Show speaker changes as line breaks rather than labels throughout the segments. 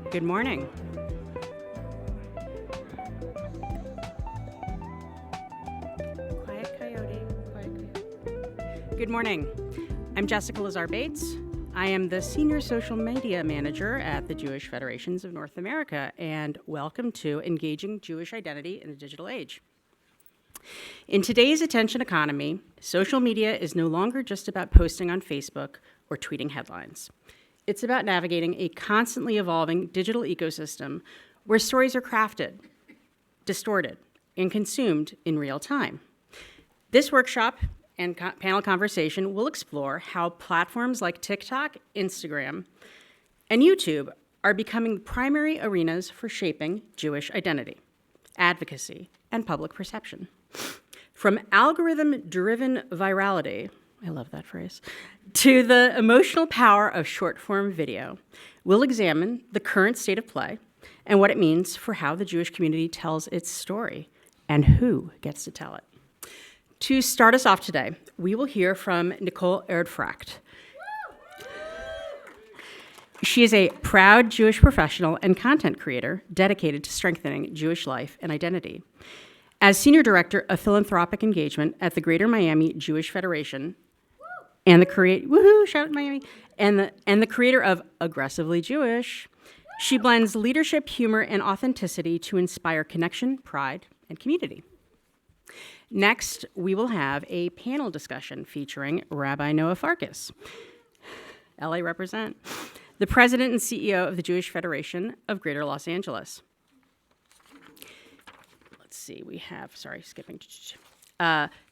Good morning. Quiet coyote, quiet coyote. Good morning. I'm Jessica Lazar Bates. I am the Senior Social Media Manager at the Jewish Federations of North America, and welcome to Engaging Jewish Identity in the Digital Age. In today's attention economy, social media is no longer just about posting on Facebook or tweeting headlines. It's about navigating a constantly evolving digital ecosystem where stories are crafted, distorted, and consumed in real time. This workshop and panel conversation will explore how platforms like TikTok, Instagram, and YouTube are becoming the primary arenas for shaping Jewish identity, advocacy, and public perception. From algorithm-driven virality, I love that phrase, to the emotional power of short-form video, we'll examine the current state of play and what it means for how the Jewish community tells its story and who gets to tell it. To start us off today, we will hear from Nicole Erdfracht. She is a proud Jewish professional and content creator dedicated to strengthening Jewish life and identity. As Senior Director of Philanthropic Engagement at the Greater Miami Jewish Federation, and the creator of Aggressively Jewish, she blends leadership, humor, and authenticity to inspire connection, pride, and community. Next, we will have a panel discussion featuring Rabbi Noah Farkas, LA represent, the president and CEO of the Jewish Federation of Greater Los Angeles. Let's see, we have, skipping.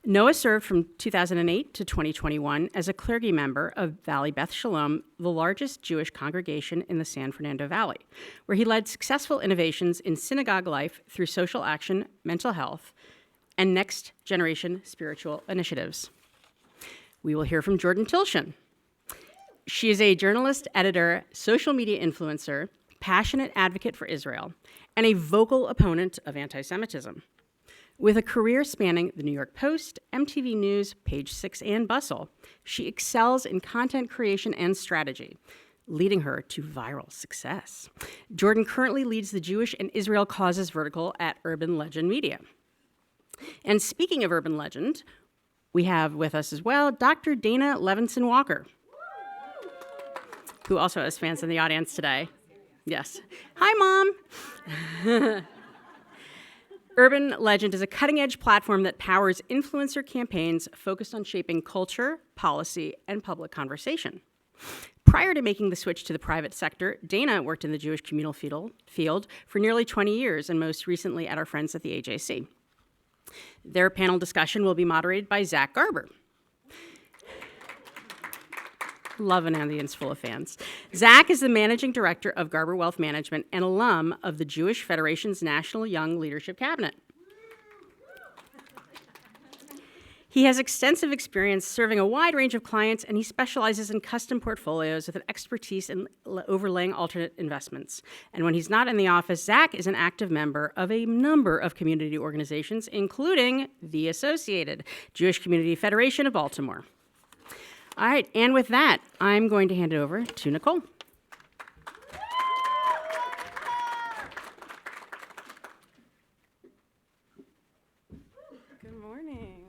Noah served from 2008 to 2021 as a clergy member of Valley Beth Shalom, the largest Jewish congregation in the San Fernando Valley, where he led successful innovations in synagogue life through social action, mental health, and next-generation spiritual initiatives. We will hear from Jordan Tilshin. She is a journalist, editor, social media influencer, passionate advocate for Israel, and a vocal opponent of anti-Semitism. With a career spanning the New York Post, MTV News, Page Six, and Bustle, she excels in content creation and strategy, leading her to viral success. Jordan currently leads the Jewish and Israel Causes vertical at Urban Legend Media. And speaking of Urban Legend, we have with us as well Dr. Dana Levinson Walker, who also has fans in the audience today. Yes. Hi, Mom. Urban Legend is a cutting-edge platform that powers influencer campaigns focused on shaping culture, policy, and public conversation. Prior to making the switch to the private sector, Dana worked in the Jewish communal field for nearly 20 years, and most recently at our friends at the AJC. Their panel discussion will be moderated by Zach Garber. Love an audience full of fans. Zach is the managing director of Garber Wealth Management and alum of the Jewish Federation's National Young Leadership Cabinet. He has extensive experience serving a wide range of clients, and he specializes in custom portfolios with an expertise in overlaying alternate investments. And when he's not in the office, Zach is an active member of a number of community organizations, including the Associated Jewish Community Federation of Baltimore. All right, and with that, I'm going to hand it over to Nicole.
Good morning.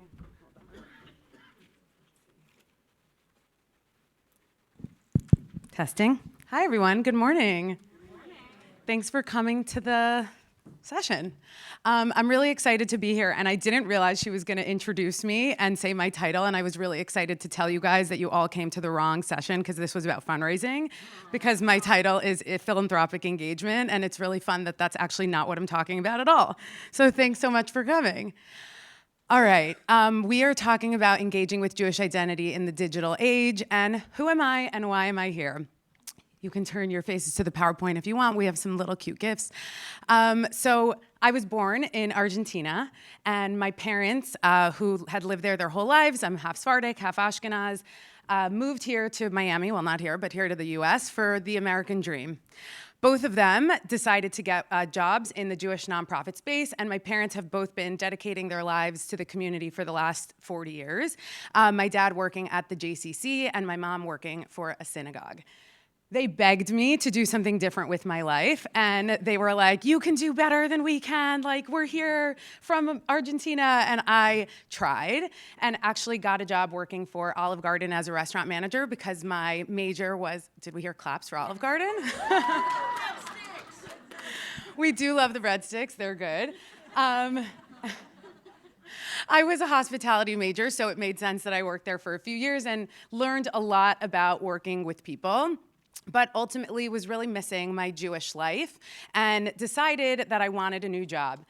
Testing. Hi, everyone. Good morning. Good morning. Thanks for coming to the session. I'm really excited to be here, and I didn't realize she was going to introduce me and say my title, and I was really excited to tell you guys that you all came to the wrong session because this was about fundraising, because my title is Philanthropic Engagement, and it's really fun that that's actually not what I'm talking about at all. So thanks so much for coming. All right, we are talking about engaging with Jewish identity in the digital age, and who am I and why am I here? You can turn your faces to the PowerPoint if you want. We have some little cute gifts. So I was born in Argentina, and my parents, who had lived there their whole lives, I'm half Sephardic, half Ashkenaz, moved here to Miami, well, not here, but here to the US for the American dream. Both of them decided to get jobs in the Jewish nonprofit space, and my parents have both been dedicating their lives to the community for the last 40 years. My dad working at the JCC, and my mom working for a synagogue. They begged me to do something different with my life, and they were like, you can do better than we can, like we're here from Argentina. And I tried and actually got a job working for Olive Garden as a restaurant manager because my major was, did we hear claps for Olive Garden? We do love the breadsticks, they're good. I was a hospitality major, so it made sense that I worked there for a few years and learned a lot about working with people, but ultimately was really missing my Jewish life and decided that I wanted a new job.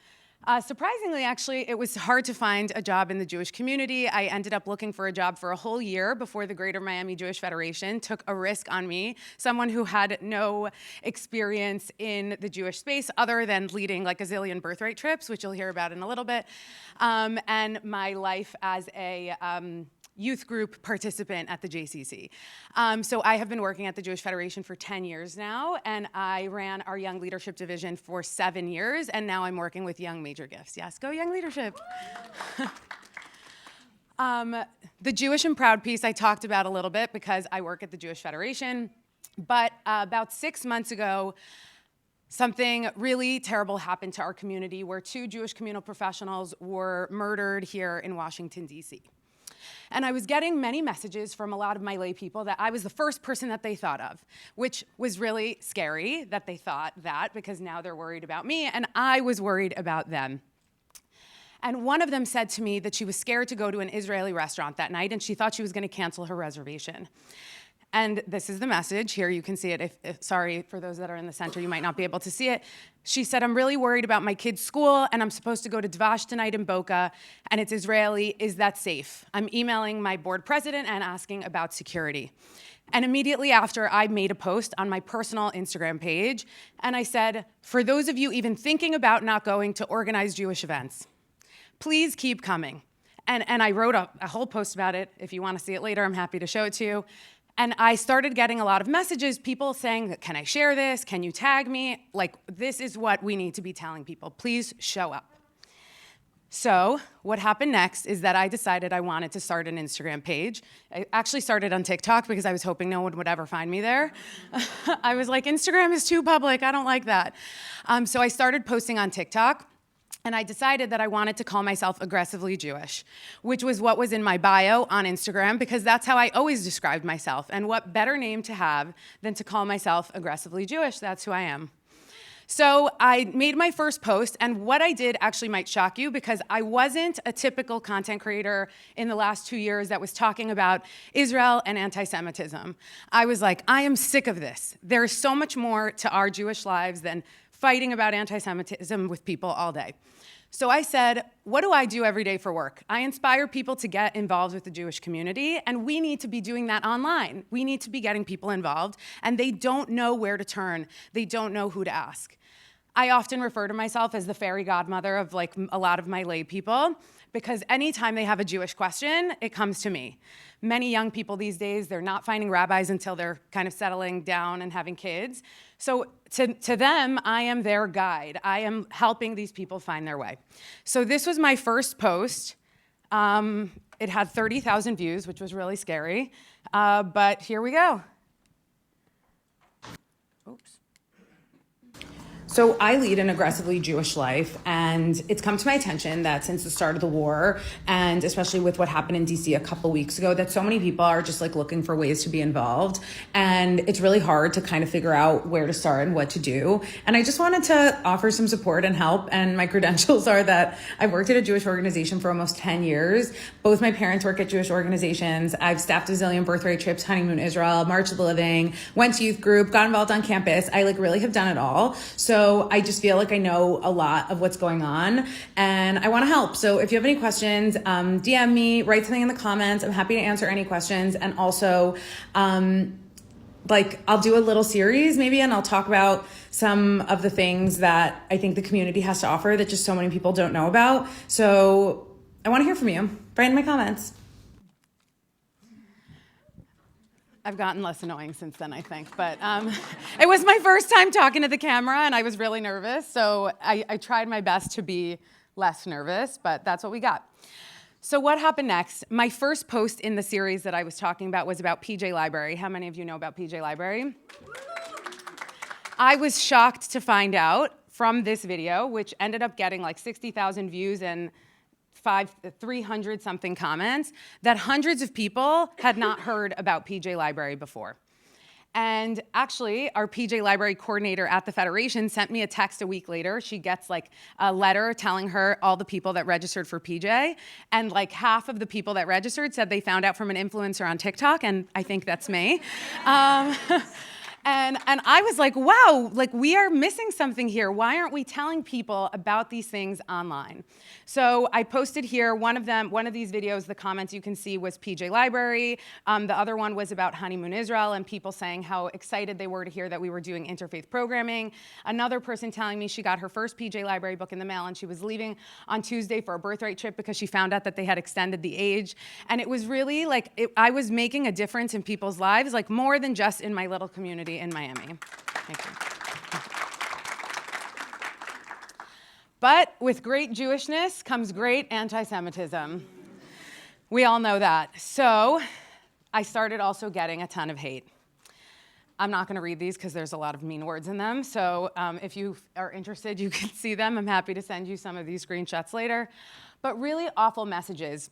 Surprisingly, actually, it was hard to find a job in the Jewish community. I ended up looking for a job for a whole year before the Greater Miami Jewish Federation took a risk on me, someone who had no experience in the Jewish space other than leading like a zillion birthright trips, which you'll hear about in a little bit, and my life as a youth group participant at the JCC. So I have been working at the Jewish Federation for 10 years now, and I ran our Young Leadership Division for 7 years, and now I'm working with Young Major Gifts. Yes, go Young Leadership. The Jewish and Proud piece I talked about a little bit because I work at the Jewish Federation, but about 6 months ago, something really terrible happened to our community where 2 Jewish communal professionals were murdered here in Washington, D.C. And I was getting many messages from a lot of my lay people that I was the first person that they thought of, which was really scary that they thought that because now they're worried about me and I was worried about them. And one of them said to me that she was scared to go to an Israeli restaurant that night and she thought she was going to cancel her reservation. And this is the message. Here you can see it. Sorry, for those that are in the center, you might not be able to see it. She said, I'm really worried about my kid's school, and I'm supposed to go to Dvash tonight in Boca, and it's Israeli. Is that safe? I'm emailing my board president and asking about security. And immediately after, I made a post on my personal Instagram page, and I said, for those of you even thinking about not going to organized Jewish events, please keep coming. And I wrote a whole post about it. If you want to see it later, I'm happy to show it to you. And I started getting a lot of messages, people saying, can I share this? Can you tag me? Like, this is what we need to be telling people. Please show up. So what happened next is that I decided I wanted to start an Instagram page. I actually started on TikTok because I was hoping no one would ever find me there. I was like, Instagram is too public. I don't like that. So I started posting on TikTok. And I decided that I wanted to call myself aggressively Jewish, which was what was in my bio on Instagram, because that's how I always described myself. And what better name to have than to call myself aggressively Jewish? That's who I am. So I made my first post, and what I did actually might shock you because I wasn't a typical content creator in the last 2 years that was talking about Israel and anti-Semitism. I was like, I am sick of this. There's so much more to our Jewish lives than fighting about anti-Semitism with people all day. So I said, what do I do every day for work? I inspire people to get involved with the Jewish community, and we need to be doing that online. We need to be getting people involved, and they don't know where to turn. They don't know who to ask. I often refer to myself as the fairy godmother of like a lot of my lay people, because anytime they have a Jewish question, it comes to me. Many young people these days, they're not finding rabbis until they're kind of settling down and having kids. So to them, I am their guide. I am helping these people find their way. So this was my first post. It had 30,000 views, which was really scary. But here we go. Oops. So I lead an aggressively Jewish life, and it's come to my attention that since the start of the war, and especially with what happened in DC a couple weeks ago, that so many people are just like looking for ways to be involved, and it's really hard to kind of figure out where to start and what to do. And I just wanted to offer some support and help, and my credentials are that I've worked at a Jewish organization for almost 10 years. Both my parents work at Jewish organizations. I've staffed a zillion birthright trips, Honeymoon Israel, March of the Living, went to youth group, got involved on campus. I like really have done it all. So I just feel like I know a lot of what's going on and I want to help. So if you have any questions, DM me, write something in the comments. I'm happy to answer any questions. And also, I'll do a little series maybe, and I'll talk about some of the things that I think the community has to offer that just so many people don't know about. So I want to hear from you. Write in my comments. I've gotten less annoying since then, I think. But it was my first time talking to the camera, and I was really nervous. So I tried my best to be less nervous, but that's what we got. So what happened next? My first post in the series that I was talking about was about PJ Library. How many of you know about PJ Library? I was shocked to find out from this video, which ended up getting like 60,000 views and 300 something comments, that hundreds of people had not heard about PJ Library before. And actually, our PJ Library coordinator at the Federation sent me a text a week later. She gets like a letter telling her all the people that registered for PJ. And like half of the people that registered said they found out from an influencer on TikTok, and I think that's me. And I was like, wow, like we are missing something here. Why aren't we telling people about these things online? So I posted here one of these videos, the comments you can see was PJ Library. The other one was about Honeymoon Israel and people saying how excited they were to hear that we were doing interfaith programming. Another person telling me she got her first PJ Library book in the mail and she was leaving on Tuesday for a birthright trip because she found out that they had extended the age. And it was really like, I was making a difference in people's lives, like more than just in my little community in Miami. Thank you. But with great Jewishness comes great anti-Semitism. We all know that. So I started also getting a ton of hate. I'm not going to read these because there's a lot of mean words in them. So if you are interested, you can see them. I'm happy to send you some of these screenshots later. But really awful messages.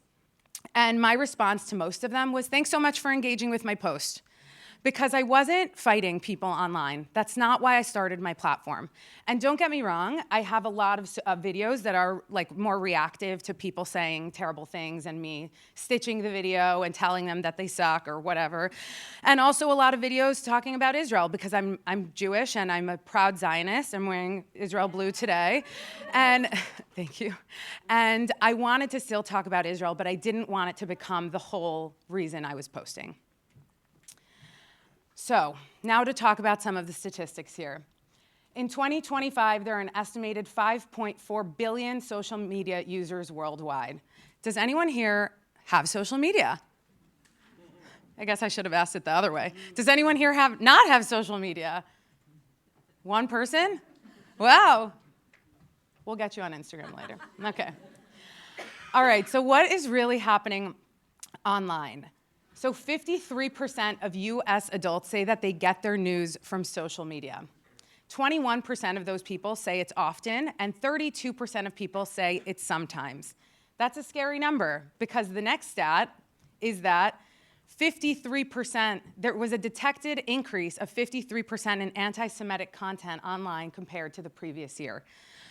And my response to most of them was, thanks so much for engaging with my post. Because I wasn't fighting people online. That's not why I started my platform. And don't get me wrong, I have a lot of videos that are like more reactive to people saying terrible things and me stitching the video and telling them that they suck or whatever. And also a lot of videos talking about Israel because I'm Jewish and I'm a proud Zionist. I'm wearing Israel blue today. And thank you. And I wanted to still talk about Israel, but I didn't want it to become the whole reason I was posting. So now to talk about some of the statistics here. In 2025, there are an estimated 5.4 billion social media users worldwide. Does anyone here have social media? I guess I should have asked it the other way. Does anyone here not have social media? One person? Wow. We'll get you on Instagram later. Okay. All right, so what is really happening online? So 53% of US adults say that they get their news from social media. 21% of those people say it's often, and 32% of people say it's sometimes. That's a scary number because the next stat is that 53%, there was a detected increase of 53% in anti-Semitic content online compared to the previous year.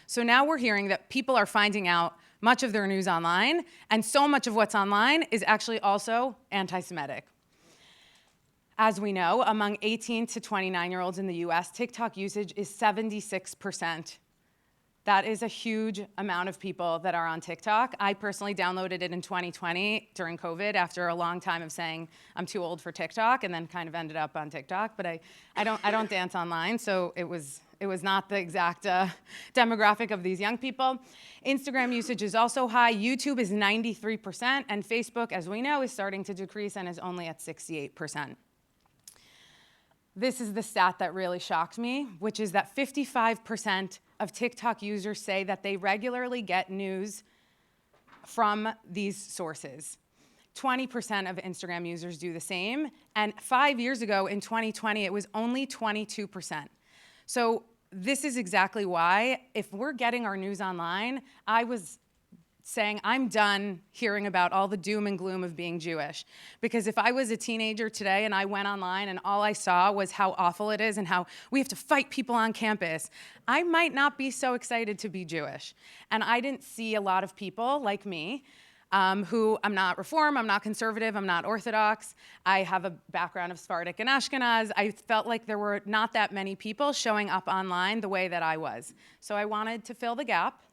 So now we're hearing that people are finding out much of their news online, and so much of what's online is actually also anti-Semitic. As we know, among 18 to 29-year-olds in the US, TikTok usage is 76%. That is a huge amount of people that are on TikTok. I personally downloaded it in 2020 during COVID after a long time of saying I'm too old for TikTok, and then kind of ended up on TikTok. But I don't dance online, so it was not the exact demographic of these young people. Instagram usage is also high. YouTube is 93%, and Facebook, as we know, is starting to decrease and is only at 68%. This is the stat that really shocked me, which is that 55% of TikTok users say that they regularly get news from these sources. 20% of Instagram users do the same, and 5 years ago in 2020, it was only 22%. So this is exactly why, if we're getting our news online, I was saying I'm done hearing about all the doom and gloom of being Jewish. Because if I was a teenager today and I went online and all I saw was how awful it is and how we have to fight people on campus, I might not be so excited to be Jewish. And I didn't see a lot of people like me who, I'm not Reform, I'm not conservative, I'm not Orthodox. I have a background of Sephardic and Ashkenaz. I felt like there were not that many people showing up online the way that I was. So I wanted to fill the gap.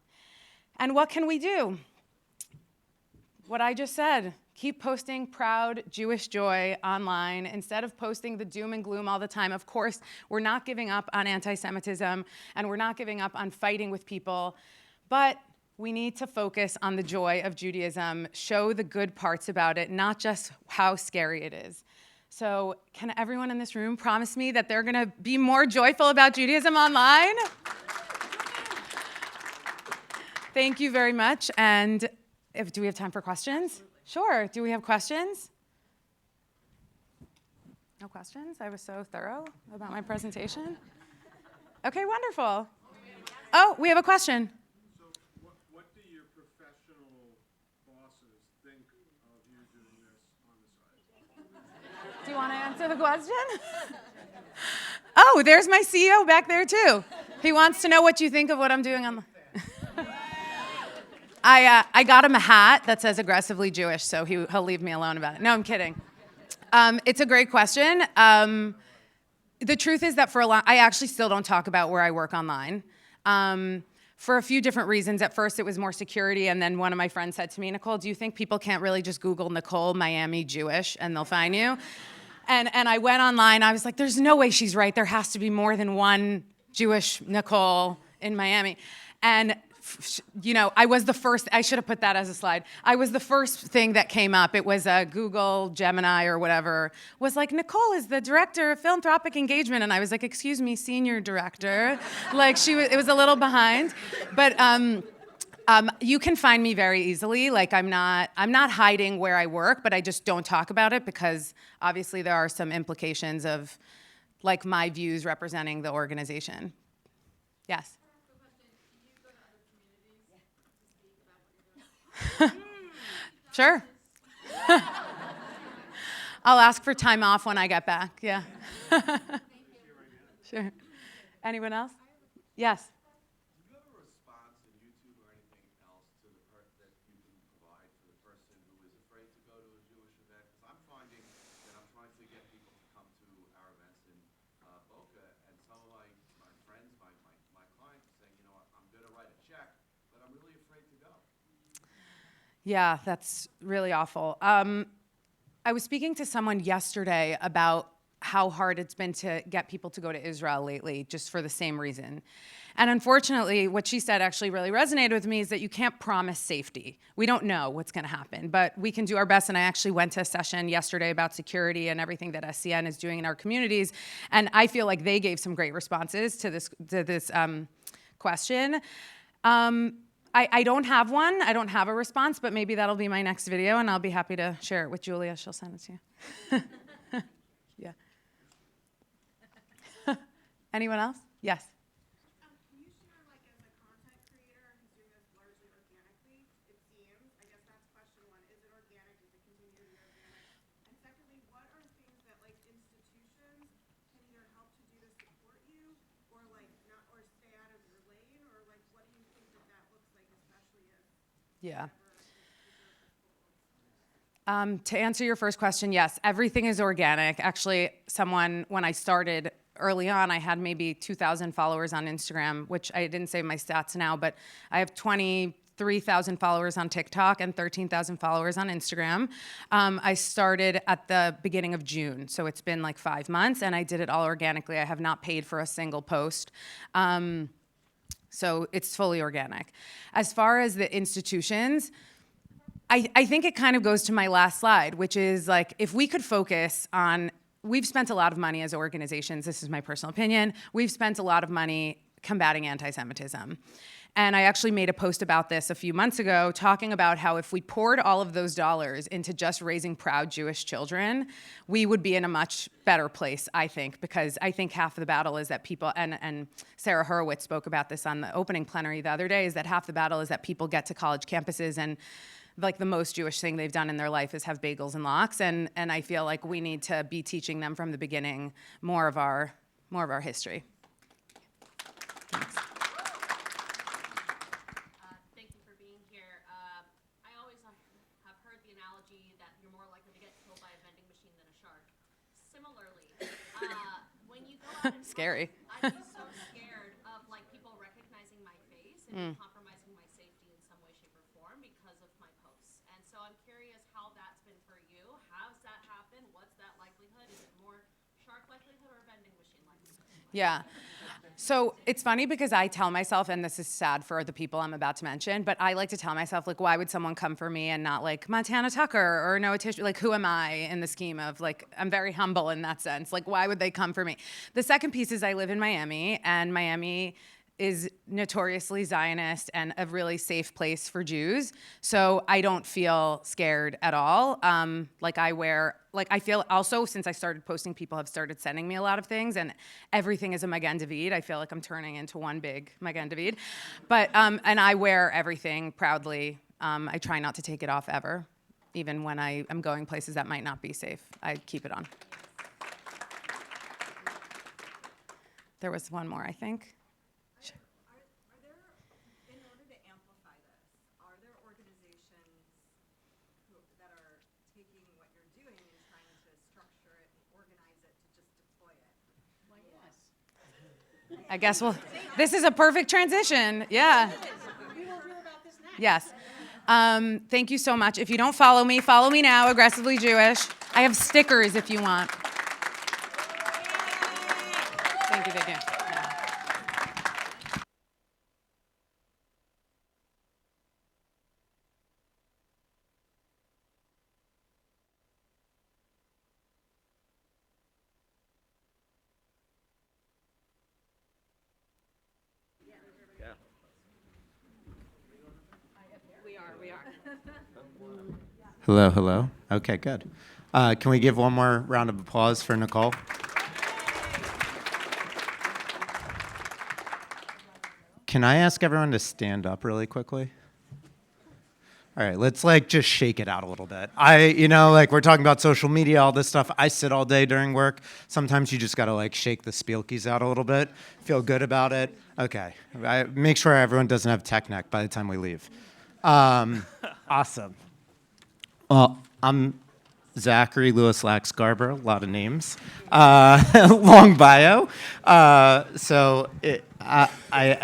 And what can we do? What I just said, keep posting proud Jewish joy online instead of posting the doom and gloom all the time. Of course, we're not giving up on anti-Semitism and we're not giving up on fighting with people, but we need to focus on the joy of Judaism, show the good parts about it, not just how scary it is. So can everyone in this room promise me that they're gonna be more joyful about Judaism online? Thank you very much. And Do we have time for questions? Sure. Do we have questions? No questions? I was so thorough about my presentation. Okay, wonderful. Oh, we have a question.
So what do your professional bosses think of you doing this on the side?
Do you want to answer the question? Oh, there's my CEO back there too. He wants to know what you think of what I'm doing on the... I got him a hat that says aggressively Jewish, so he'll leave me alone about it. No, I'm kidding. It's a great question. The truth is that I actually still don't talk about where I work online. For a few different reasons. At first, it was more security, and then one of my friends said to me, Nicole, do you think people can't really just Google Nicole Miami Jewish and they'll find you? And I went online. I was like, there's no way she's right. There has to be more than one Jewish Nicole in Miami. And I was the first, I should have put that as a slide. I was the first thing that came up. It was Google Gemini or whatever, was like, Nicole is the director of philanthropic engagement. And I was like, excuse me, senior director. Like it was a little behind. But you can find me very easily. Like I'm not hiding where I work, but I just don't talk about it because obviously there are some implications of like my views representing the organization. Yes. Sure. I'll ask for time off when I get back. Yeah. Sure. Anyone else? Yes.
Do you have a response in YouTube or anything else to the that you can provide for the person who is afraid to go to a Jewish event? Because I'm finding that I'm trying to get people to come to our events in Boca, and some of my friends, my clients are saying, I'm going to write a check, but I'm really afraid to go.
Yeah, that's really awful. I was speaking to someone yesterday about how hard it's been to get people to go to Israel lately, just for the same reason. And unfortunately, what she said actually really resonated with me is that you can't promise safety. We don't know what's going to happen, but we can do our best. And I actually went to a session yesterday about security and everything that SCN is doing in our communities. And I feel like they gave some great responses to this question. I don't have one. I don't have a response, but maybe that'll be my next video, and I'll be happy to share it with Julia. She'll send it to you. Yeah. Anyone else? Yes.
Can you share, like, as a content creator who's doing this largely organically, it seems, I guess that's question one, is it organic? Does it continue to be organic? And secondly, what are things that, like, institutions can either help to do to support you or, like, not, or stay out of your lane, or, like, what do you think that looks like, especially if
Yeah. To answer your first question, yes, everything is organic. Actually, when I started early on, I had maybe 2,000 followers on Instagram, which I didn't say my stats now, but I have 23,000 followers on TikTok and 13,000 followers on Instagram. I started at the beginning of June, so it's been like 5 months, and I did it all organically. I have not paid for a single post. So it's fully organic. As far as the institutions, I think it kind of goes to my last slide, which is like, if we could focus on, we've spent a lot of money as organizations, this is my personal opinion, we've spent a lot of money combating anti-Semitism. And I actually made a post about this a few months ago, talking about how if we poured all of those dollars into just raising proud Jewish children, we would be in a much better place, I think, because I think half of the battle is that people, and Sarah Horowitz spoke about this on the opening plenary the other day, is that half the battle is that people get to college campuses and like the most Jewish thing they've done in their life is have bagels and lox, and I feel like we need to be teaching them from the beginning more of our history. Thanks.
Thank you for being here. I always have heard the analogy that you're more likely to get killed by a vending machine than a shark. Similarly, when you go out in
Scary.
public, I'm so scared of like people recognizing my face and compromising my safety in some way, shape, or form because of my posts. And so I'm curious how that's been for you. How's that happened? What's that likelihood? Is it more shark likelihood or vending machine likelihood?
Yeah. So it's funny because I tell myself, and this is sad for the people I'm about to mention, but I like to tell myself, like, why would someone come for me and not like Montana Tucker or Noah Tish? Like, who am I in the scheme of, like, I'm very humble in that sense. Like, why would they come for me? The second piece is I live in Miami, and Miami is notoriously Zionist and a really safe place for Jews. So I don't feel scared at all. I feel also, since I started posting, people have started sending me a lot of things, and everything is a Magen David. I feel like I'm turning into one big Magen David. But, and I wear everything proudly. I try not to take it off ever, even when I am going places that might not be safe. I keep it on. There was one more, I think.
Are there, in order to amplify this, are there organizations that are taking what you're doing and trying to structure it and organize it to just deploy it?
Well, yes.
I guess this is a perfect transition. Yeah.
We will hear about this next.
Yes. Thank you so much. If you don't follow me now, Aggressively Jewish. I have stickers if you want. Thank you.
We are.
Hello, hello. Okay, good. Can we give one more round of applause for Nicole? Can I ask everyone to stand up really quickly? All right, let's just shake it out a little bit. We're talking about social media, all this stuff. I sit all day during work. Sometimes you just gotta shake the spielkies out a little bit. Feel good about it. Okay, make sure everyone doesn't have tech neck by the time we leave. Awesome. Well, I'm Zachary Lewis Lax Garber, a lot of names, long bio. I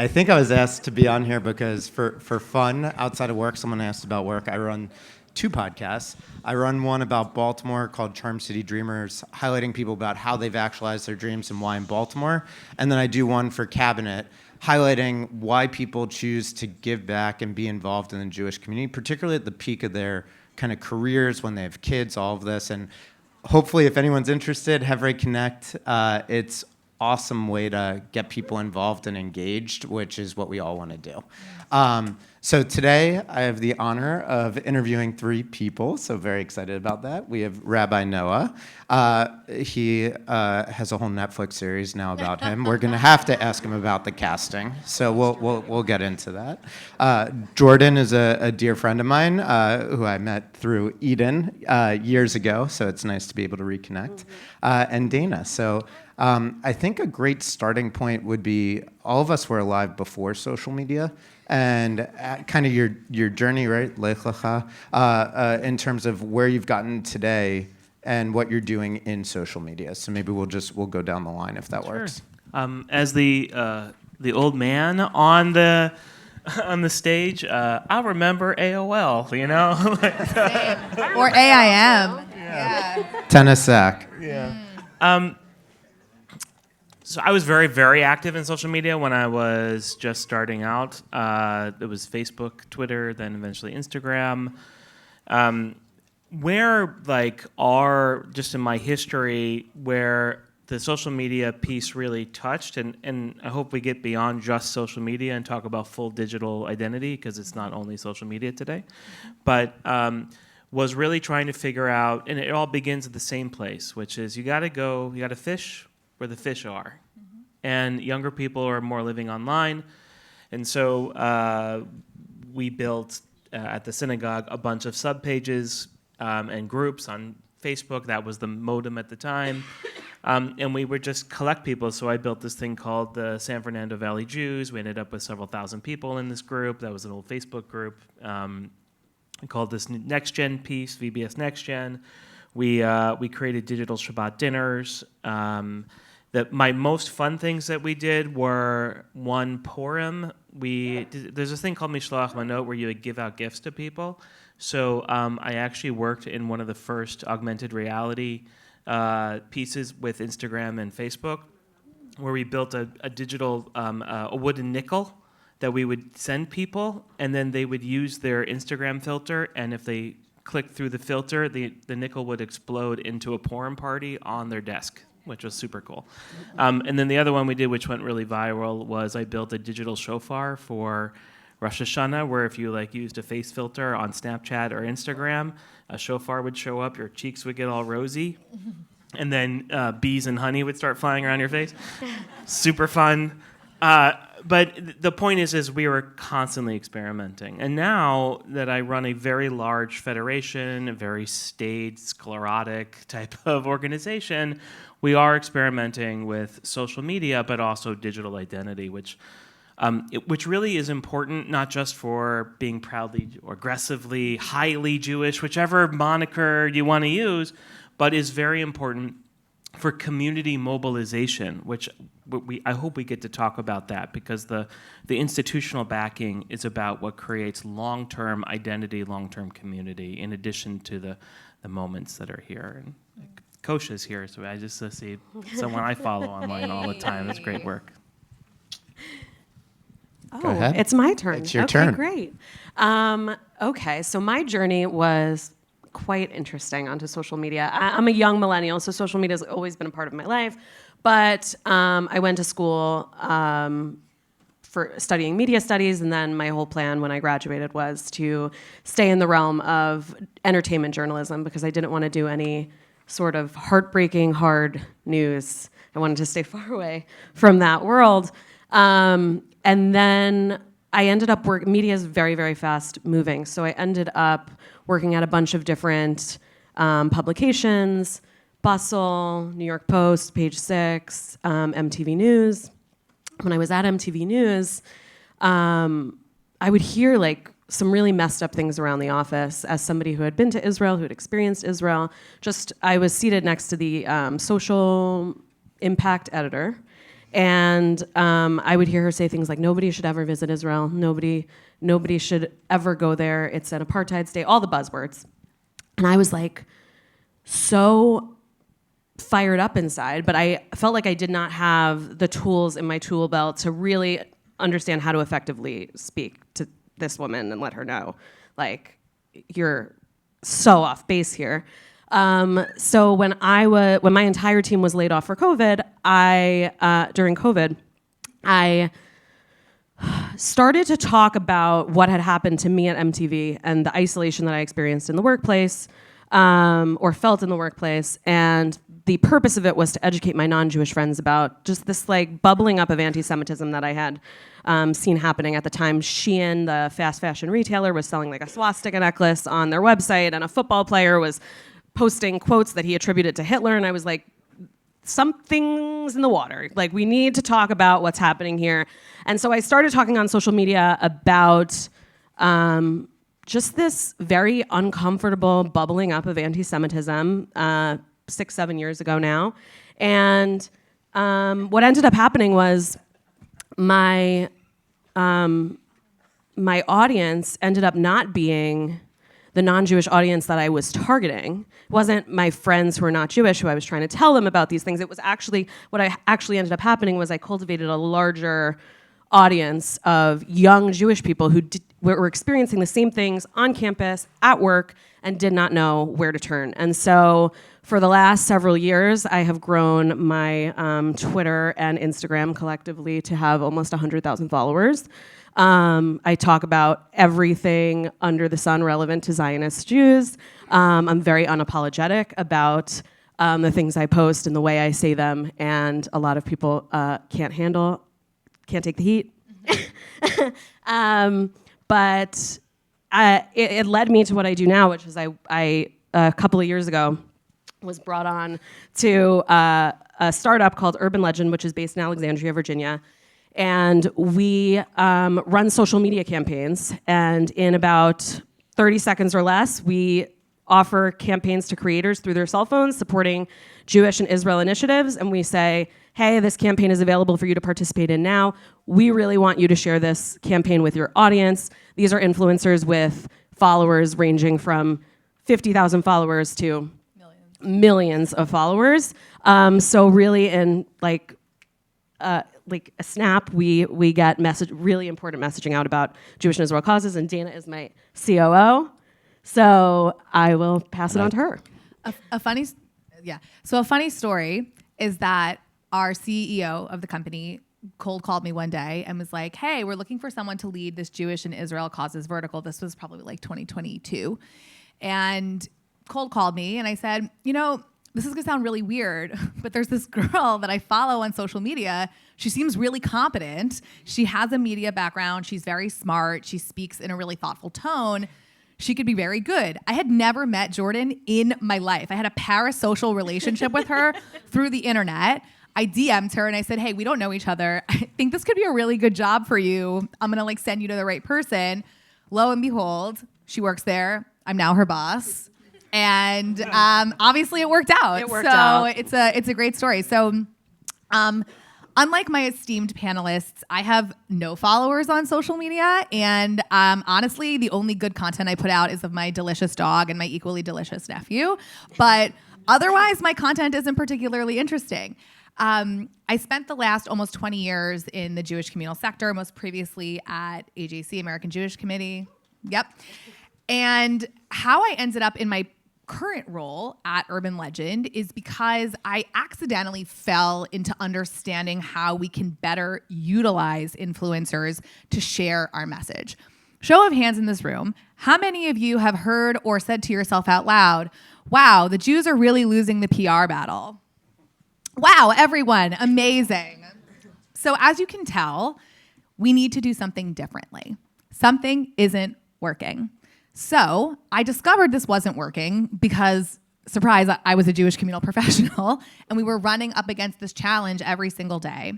think I was asked to be on here because for fun, outside of work, someone asked about work. I run 2 podcasts. I run one about Baltimore called Charm City Dreamers, highlighting people about how they've actualized their dreams and why in Baltimore. And then I do one for Cabinet, highlighting why people choose to give back and be involved in the Jewish community, particularly at the peak of their kind of careers, when they have kids, all of this. And hopefully, if anyone's interested, Hevrei Connect, it's awesome way to get people involved and engaged, which is what we all want to do. So today, I have the honor of interviewing 3 people, so very excited about that. We have Rabbi Noah. He has a whole Netflix series now about him. We're going to have to ask him about the casting, so we'll get into that. Jordan is a dear friend of mine who I met through Eden years ago, so it's nice to be able to reconnect. And Dana. So I think a great starting point would be all of us were alive before social media, and kind of your journey, right, Lech Lecha, in terms of where you've gotten today and what you're doing in social media. So maybe we'll go down the line if that works.
As the old man on the stage, I remember AOL, you know,
or AIM. Yeah.
Tennis sack.
Yeah. So I was very, very active in social media when I was just starting out. It was Facebook, Twitter, then eventually Instagram. Just in my history, where the social media piece really touched, and I hope we get beyond just social media and talk about full digital identity, because it's not only social media today, but was really trying to figure out, and it all begins at the same place, which is you got to fish where the fish are. Mm-hmm. And younger people are more living online. And so we built at the synagogue a bunch of subpages and groups on Facebook. That was the modem at the time. And we would just collect people. So I built this thing called the San Fernando Valley Jews. We ended up with several thousand people in this group. That was an old Facebook group. I called this Next Gen piece, VBS Next Gen. We created digital Shabbat dinners. My most fun things that we did were one Purim. There's a thing called Mishloach Manot where you would give out gifts to people. So I actually worked in one of the first augmented reality pieces with Instagram and Facebook, where we built a digital a wooden nickel that we would send people, and then they would use their Instagram filter, and if they clicked through the filter, the nickel would explode into a Purim party on their desk. which was super cool. And then the other one we did, which went really viral, was I built a digital shofar for Rosh Hashanah, where if you used a face filter on Snapchat or Instagram, a shofar would show up, your cheeks would get all rosy, and then bees and honey would start flying around your face. Super fun. But the point is we were constantly experimenting. And now that I run a very large federation, a very staid, sclerotic type of organization, we are experimenting with social media, but also digital identity, which really is important, not just for being proudly or aggressively, highly Jewish, whichever moniker you want to use, but is very important for community mobilization, which I hope we get to talk about that, because the institutional backing is about what creates long-term identity, long-term community, in addition to the moments that are here. And Coach is here, so I just see someone I follow online all the time. It's great work.
Go ahead.
It's my turn.
It's your
okay,
turn.
Great. Okay, so my journey was quite interesting onto social media. I'm a young millennial, so social media has always been a part of my life. But I went to school for studying media studies, and then my whole plan when I graduated was to stay in the realm of entertainment journalism, because I didn't want to do any sort of heartbreaking, hard news. I wanted to stay far away from that world. And then I ended up working, media is very, very fast moving. So I ended up working at a bunch of different publications, Bustle, New York Post, Page Six, MTV News. When I was at MTV News, I would hear like some really messed up things around the office. As somebody who had been to Israel, who had experienced Israel, I was seated next to the social impact editor. And I would hear her say things like, nobody should ever visit Israel. Nobody should ever go there. It's an apartheid state, all the buzzwords. And I was like so fired up inside, but I felt like I did not have the tools in my tool belt to really understand how to effectively speak to this woman and let her know, like, you're so off base here. So when my entire team was laid off for COVID, during COVID, I started to talk about what had happened to me at MTV and the isolation that I experienced in the workplace, or felt in the workplace. And the purpose of it was to educate my non-Jewish friends about just this like bubbling up of anti-Semitism that I had seen happening at the time. Shein, the fast fashion retailer, was selling like a swastika necklace on their website, and a football player was posting quotes that he attributed to Hitler. And I was like, something's in the water. Like, we need to talk about what's happening here. And so I started talking on social media about just this very uncomfortable bubbling up of anti-Semitism 6-7 years ago now. And what ended up happening was my audience ended up not being the non-Jewish audience that I was targeting. It wasn't my friends who are not Jewish who I was trying to tell them about these things. It was actually, what I actually ended up happening was I cultivated a larger audience of young Jewish people who were experiencing the same things on campus, at work, and did not know where to turn. And so for the last several years, I have grown my Twitter and Instagram collectively to have almost 100,000 followers. I talk about everything under the sun relevant to Zionist Jews. I'm very unapologetic about the things I post and the way I say them, and a lot of people can't take the heat. But it led me to what I do now, which is I a couple of years ago was brought on to a startup called Urban Legend, which is based in Alexandria, Virginia. And we run social media campaigns. And in about 30 seconds or less, we offer campaigns to creators through their cell phones supporting Jewish and Israel initiatives. And we say, hey, this campaign is available for you to participate in now. We really want you to share this campaign with your audience. These are influencers with followers ranging from 50,000 followers to millions of followers. So really in like a snap, we get really important messaging out about Jewish and Israel causes, and Dana is my COO. So I will pass it on to her.
A funny story is that our CEO of the company cold called me one day and was like, hey, we're looking for someone to lead this Jewish and Israel Causes vertical. This was probably like 2022. And cold called me and I said, this is gonna sound really weird, but there's this girl that I follow on social media. She seems really competent. She has a media background. She's very smart. She speaks in a really thoughtful tone. She could be very good. I had never met Jordan in my life. I had a parasocial relationship with her through the internet. I DM'd her and I said, hey, we don't know each other. I think this could be a really good job for you. I'm gonna send you to the right person. Lo and behold, she works there. I'm now her boss. And obviously it worked out. It's a great story. So unlike my esteemed panelists, I have no followers on social media. And honestly, the only good content I put out is of my delicious dog and my equally delicious nephew. But otherwise, my content isn't particularly interesting. I spent the last almost 20 years in the Jewish communal sector, most previously at AJC, American Jewish Committee. Yep. And how I ended up in my current role at Urban Legend is because I accidentally fell into understanding how we can better utilize influencers to share our message. Show of hands in this room, how many of you have heard or said to yourself out loud, wow, the Jews are really losing the PR battle? Wow, everyone, amazing. So as you can tell, we need to do something differently. Something isn't working. So I discovered this wasn't working because, surprise, I was a Jewish communal professional, and we were running up against this challenge every single day.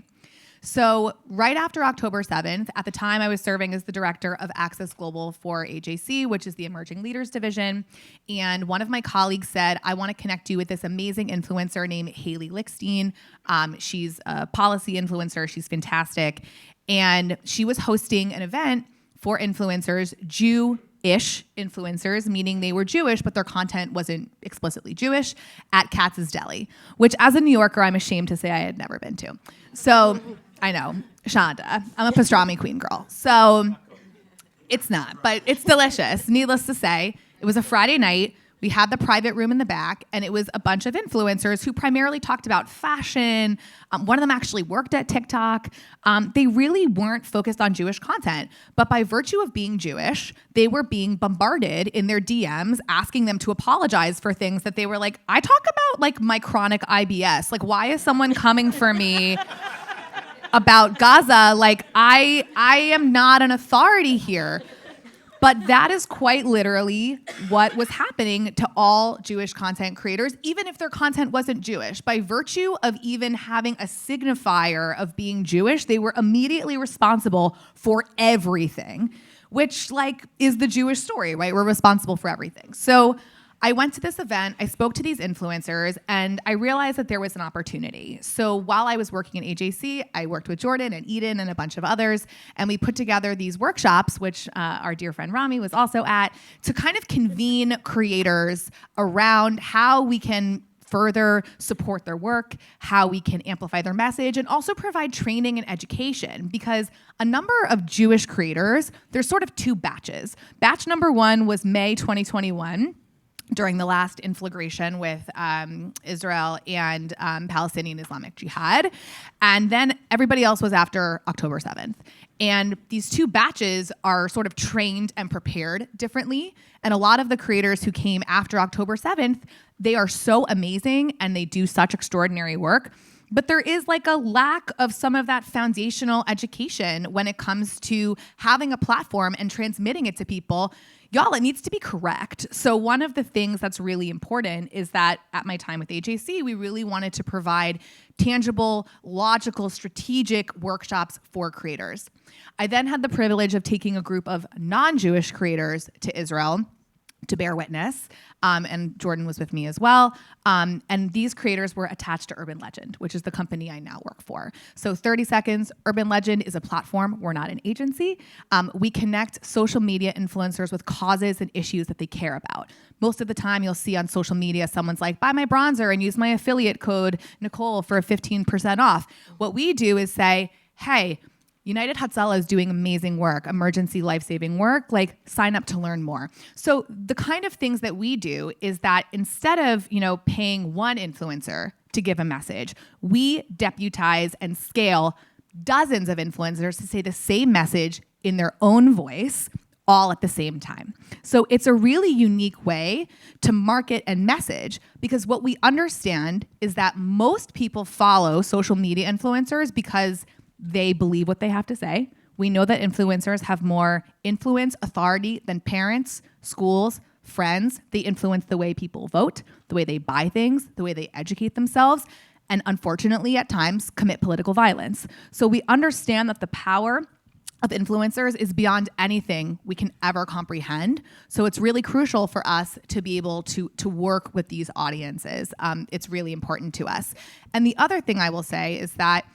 So right after October 7th, at the time I was serving as the director of Access Global for AJC, which is the Emerging Leaders Division, and one of my colleagues said, I want to connect you with this amazing influencer named Haley Lickstein. She's a policy influencer. She's fantastic. And she was hosting an event for influencers, Jew-ish influencers, meaning they were Jewish, but their content wasn't explicitly Jewish, at Katz's Deli, which as a New Yorker, I'm ashamed to say I had never been to. So I know, Shonda, I'm a pastrami queen girl. So it's not, but it's delicious. Needless to say, it was a Friday night. We had the private room in the back, and it was a bunch of influencers who primarily talked about fashion. One of them actually worked at TikTok. They really weren't focused on Jewish content, but by virtue of being Jewish, they were being bombarded in their DMs, asking them to apologize for things that they were like, I talk about my chronic IBS. Why is someone coming for me about Gaza? I am not an authority here. But that is quite literally what was happening to all Jewish content creators, even if their content wasn't Jewish. By virtue of even having a signifier of being Jewish, they were immediately responsible for everything, which is the Jewish story, right? We're responsible for everything. So I went to this event, I spoke to these influencers, and I realized that there was an opportunity. So while I was working at AJC, I worked with Jordan and Eden and a bunch of others, and we put together these workshops, which our dear friend Rami was also at, to kind of convene creators around how we can further support their work, how we can amplify their message, and also provide training and education. Because a number of Jewish creators, there's sort of two batches. Batch number one was May 2021, during the last inflagration with Israel and Palestinian Islamic Jihad. And then everybody else was after October 7th. And these two batches are sort of trained and prepared differently. And a lot of the creators who came after October 7th, they are so amazing and they do such extraordinary work. But there is a lack of some of that foundational education when it comes to having a platform and transmitting it to people. Y'all, it needs to be correct. So one of the things that's really important is that at my time with AJC, we really wanted to provide tangible, logical, strategic workshops for creators. I then had the privilege of taking a group of non-Jewish creators to Israel to bear witness, and Jordan was with me as well. And these creators were attached to Urban Legend, which is the company I now work for. So 30 seconds, Urban Legend is a platform. We're not an agency. We connect social media influencers with causes and issues that they care about. Most of the time you'll see on social media, someone's like, buy my bronzer and use my affiliate code, Nicole, for 15% off. What we do is say, hey, United Hatzalah is doing amazing work, emergency life-saving work, sign up to learn more. So the kind of things that we do is that instead of, paying one influencer to to give a message. We deputize and scale dozens of influencers to say the same message in their own voice, all at the same time. So it's a really unique way to market and message, because what we understand is that most people follow social media influencers because they believe what they have to say. We know that influencers have more influence, authority than parents, schools, friends. They influence the way people vote, the way they buy things, the way they educate themselves, and unfortunately at times commit political violence. So we understand that the power of influencers is beyond anything we can ever comprehend. So it's really crucial for us to be able to work with these audiences. It's really important to us. And the other thing I will say is that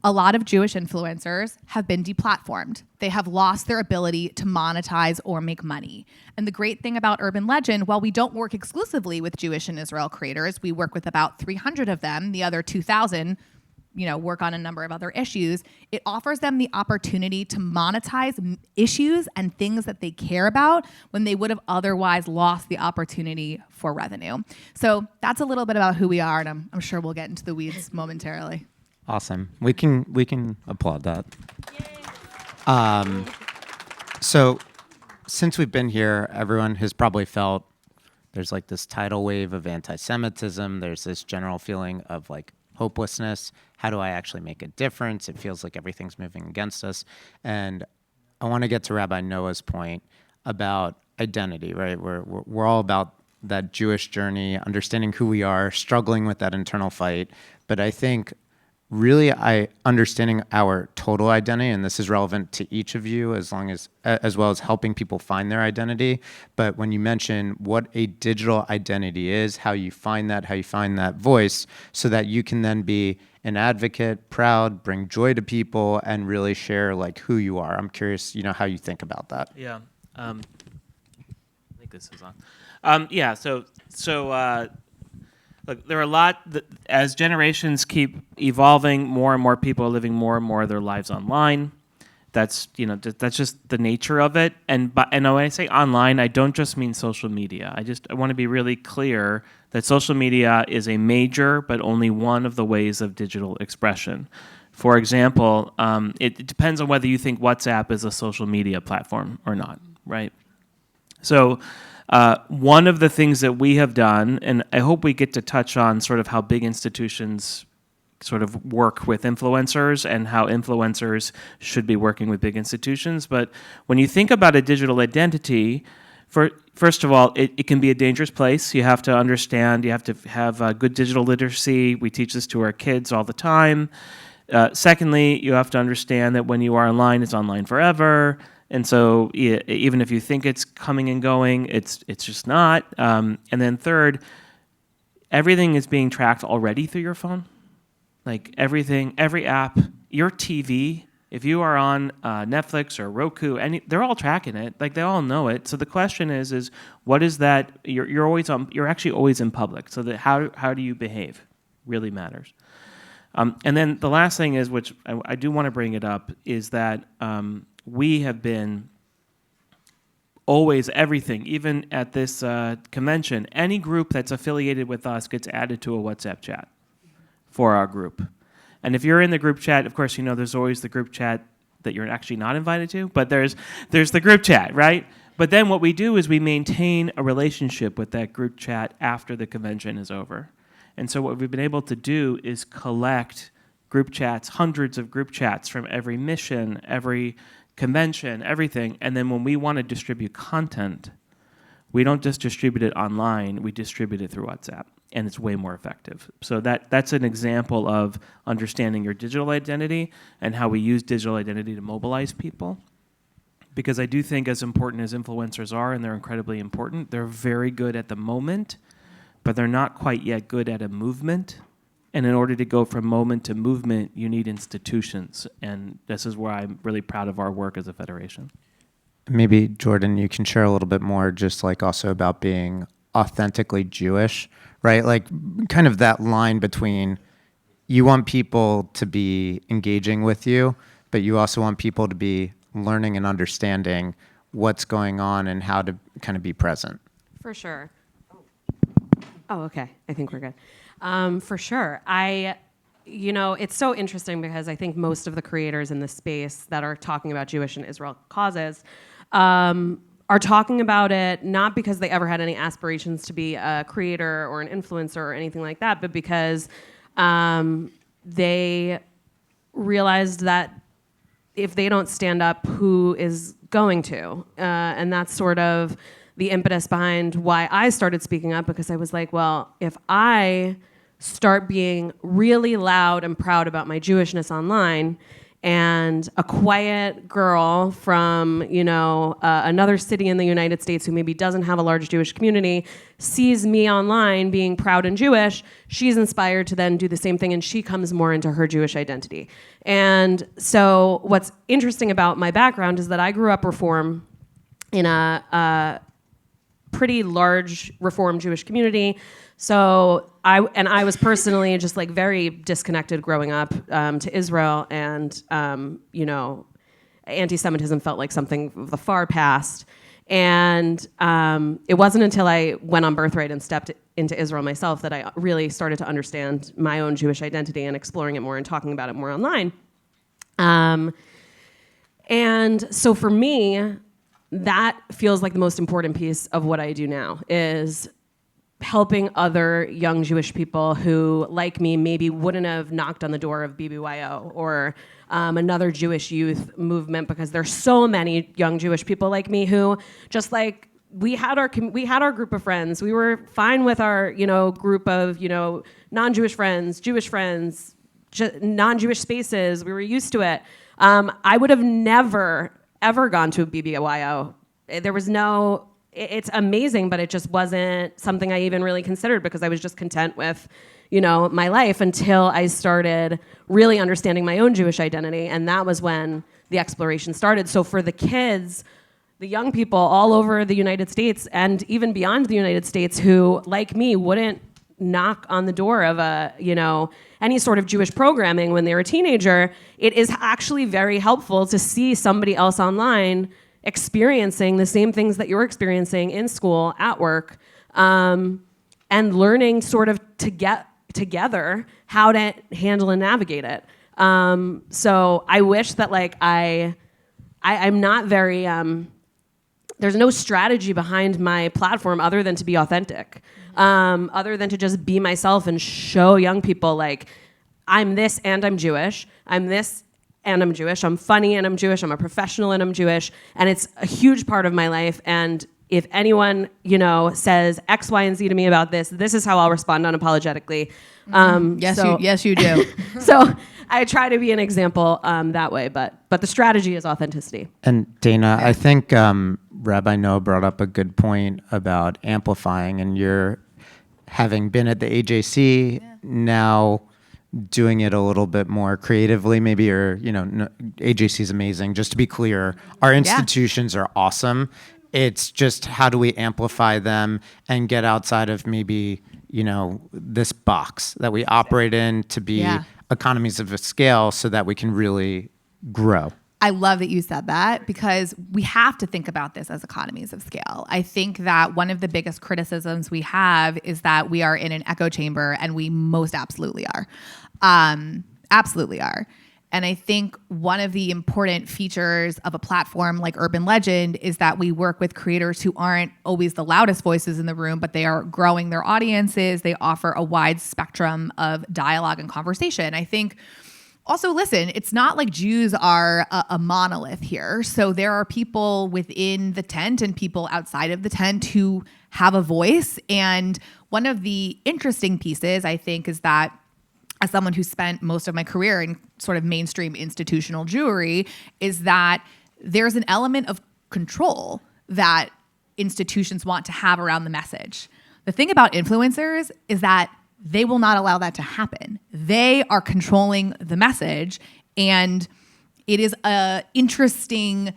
a lot of Jewish influencers have been deplatformed. They have lost their ability to monetize or make money. And the great thing about Urban Legend, while we don't work exclusively with Jewish and Israel creators, we work with about 300 of them. The other 2,000 work on a number of other issues. It offers them the opportunity to monetize issues and things that they care about when they would have otherwise lost the opportunity for revenue. So that's a little bit about who we are, and I'm sure we'll get into the weeds momentarily.
Awesome. We can applaud that. So since we've been here, everyone has probably felt there's like this tidal wave of anti-Semitism. There's this general feeling of like hopelessness. How do I actually make a difference? It feels like everything's moving against us. And I want to get to Rabbi Noah's point about identity, right? We're all about that Jewish journey, understanding who we are, struggling with that internal fight. But I think really understanding our total identity, and this is relevant to each of you as well as helping people find their identity. But when you mention what a digital identity is, how you find that voice, so that you can then be an advocate, proud, bring joy to people, and really share like who you are. I'm curious, how you think about that.
Yeah. I think this is on. Look, there are a lot as generations keep evolving, more and more people are living more and more of their lives online. That's that's just the nature of it. And when I say online, I don't just mean social media. I want to be really clear that social media is a major, but only one of the ways of digital expression. For example, it depends on whether you think WhatsApp is a social media platform or not, right? So one of the things that we have done, and I hope we get to touch on sort of how big institutions sort of work with influencers and how influencers should be working with big institutions. But when you think about a digital identity, first of all, it can be a dangerous place. You have to understand, you have to have good digital literacy. We teach this to our kids all the time. Secondly, you have to understand that when you are online, it's online forever. And so even if you think it's coming and going, it's just not. And then third, everything is being tracked already through your phone. Like everything, every app, your TV, if you are on Netflix or Roku, they're all tracking it. Like they all know it. So the question is what is that? You're always you're actually always in public. So that how do you behave really matters. And then the last thing is, which I do want to bring it up, is that we have been always everything, even at this convention, any group that's affiliated with us gets added to a WhatsApp chat for our group. And if you're in the group chat, of course, there's always the group chat that you're actually not invited to, but there's the group chat, right? But then what we do is we maintain a relationship with that group chat after the convention is over. And so what we've been able to do is collect group chats, hundreds of group chats from every mission, every convention, everything. And then when we want to distribute content, we don't just distribute it online, we distribute it through WhatsApp. And it's way more effective. So that's an example of understanding your digital identity and how we use digital identity to mobilize people. Because I do think as important as influencers are, and they're incredibly important, they're very good at the moment, but they're not quite yet good at a movement. And in order to go from moment to movement, you need institutions. And this is where I'm really proud of our work as a federation.
Maybe, Jordan, you can share a little bit more just like also about being authentically Jewish, right? Like kind of that line between you want people to be engaging with you, but you also want people to be learning and understanding what's going on and how to kind of be present.
For sure. Oh, okay. I think we're good. For sure. It's so interesting because I think most of the creators in this space that are talking about Jewish and Israel causes are talking about it not because they ever had any aspirations to be a creator or an influencer or anything like that, but because they realized that if they don't stand up, who is going to? And that's sort of the impetus behind why I started speaking up, because I was like, well, if I start being really loud and proud about my Jewishness online, and a quiet girl from another city in the United States who maybe doesn't have a large Jewish community sees me online being proud and Jewish, she's inspired to then do the same thing, and she comes more into her Jewish identity. And so what's interesting about my background is that I grew up Reform in a pretty large Reform Jewish community. So I was personally just like very disconnected growing up to Israel, and anti-Semitism felt like something of the far past. And it wasn't until I went on Birthright and stepped into Israel myself that I really started to understand my own Jewish identity and exploring it more and talking about it more online. And so for me, that feels like the most important piece of what I do now is helping other young Jewish people who, like me, maybe wouldn't have knocked on the door of BBYO or another Jewish youth movement, because there's so many young Jewish people like me who, just like we had our group of friends, we were fine with our group of non-Jewish friends, Jewish friends, non-Jewish spaces. We were used to it. I would have never ever gone to a BBYO. There was no. It's amazing, but it just wasn't something I even really considered, because I was just content with, my life until I started really understanding my own Jewish identity, and that was when the exploration started. So for the kids, the young people all over the United States and even beyond the United States who, like me, wouldn't knock on the door of any sort of Jewish programming when they were a teenager, it is actually very helpful to see somebody else online experiencing the same things that you're experiencing in school, at work, and learning sort of to get together how to handle and navigate it. So I wish that I'm not very, there's no strategy behind my platform other than to be authentic, other than to just be myself and show young people I'm this and I'm Jewish, I'm this and I'm Jewish, I'm funny and I'm Jewish, I'm a professional and I'm Jewish, and it's a huge part of my life. And if anyone, says X, Y, and Z to me about this is how I'll respond unapologetically.
Yes, you do.
So I try to be an example that way, but the strategy is authenticity.
And Dana, I think Rabbi Noah brought up a good point about amplifying, and you're having been at the AJC now, doing it a little bit more creatively, maybe, or AJC is amazing. Just to be clear, our institutions are awesome. It's just how do we amplify them and get outside of maybe this box that we operate in to be economies of a scale, so that we can really grow.
I love that you said that, because we have to think about this as economies of scale. I think that one of the biggest criticisms we have is that we are in an echo chamber, and we most absolutely are. Absolutely are. And I think one of the important features of a platform like Urban Legend is that we work with creators who aren't always the loudest voices in the room, but they are growing their audiences. They offer a wide spectrum of dialogue and conversation. I think also, listen, it's not like Jews are a monolith here. So there are people within the tent and people outside of the tent who have a voice. And one of the interesting pieces, I think, is that as someone who spent most of my career in sort of mainstream institutional Jewry, is that there's an element of control that institutions want to have around the message. The thing about influencers is that they will not allow that to happen. They are controlling the message, and it is a interesting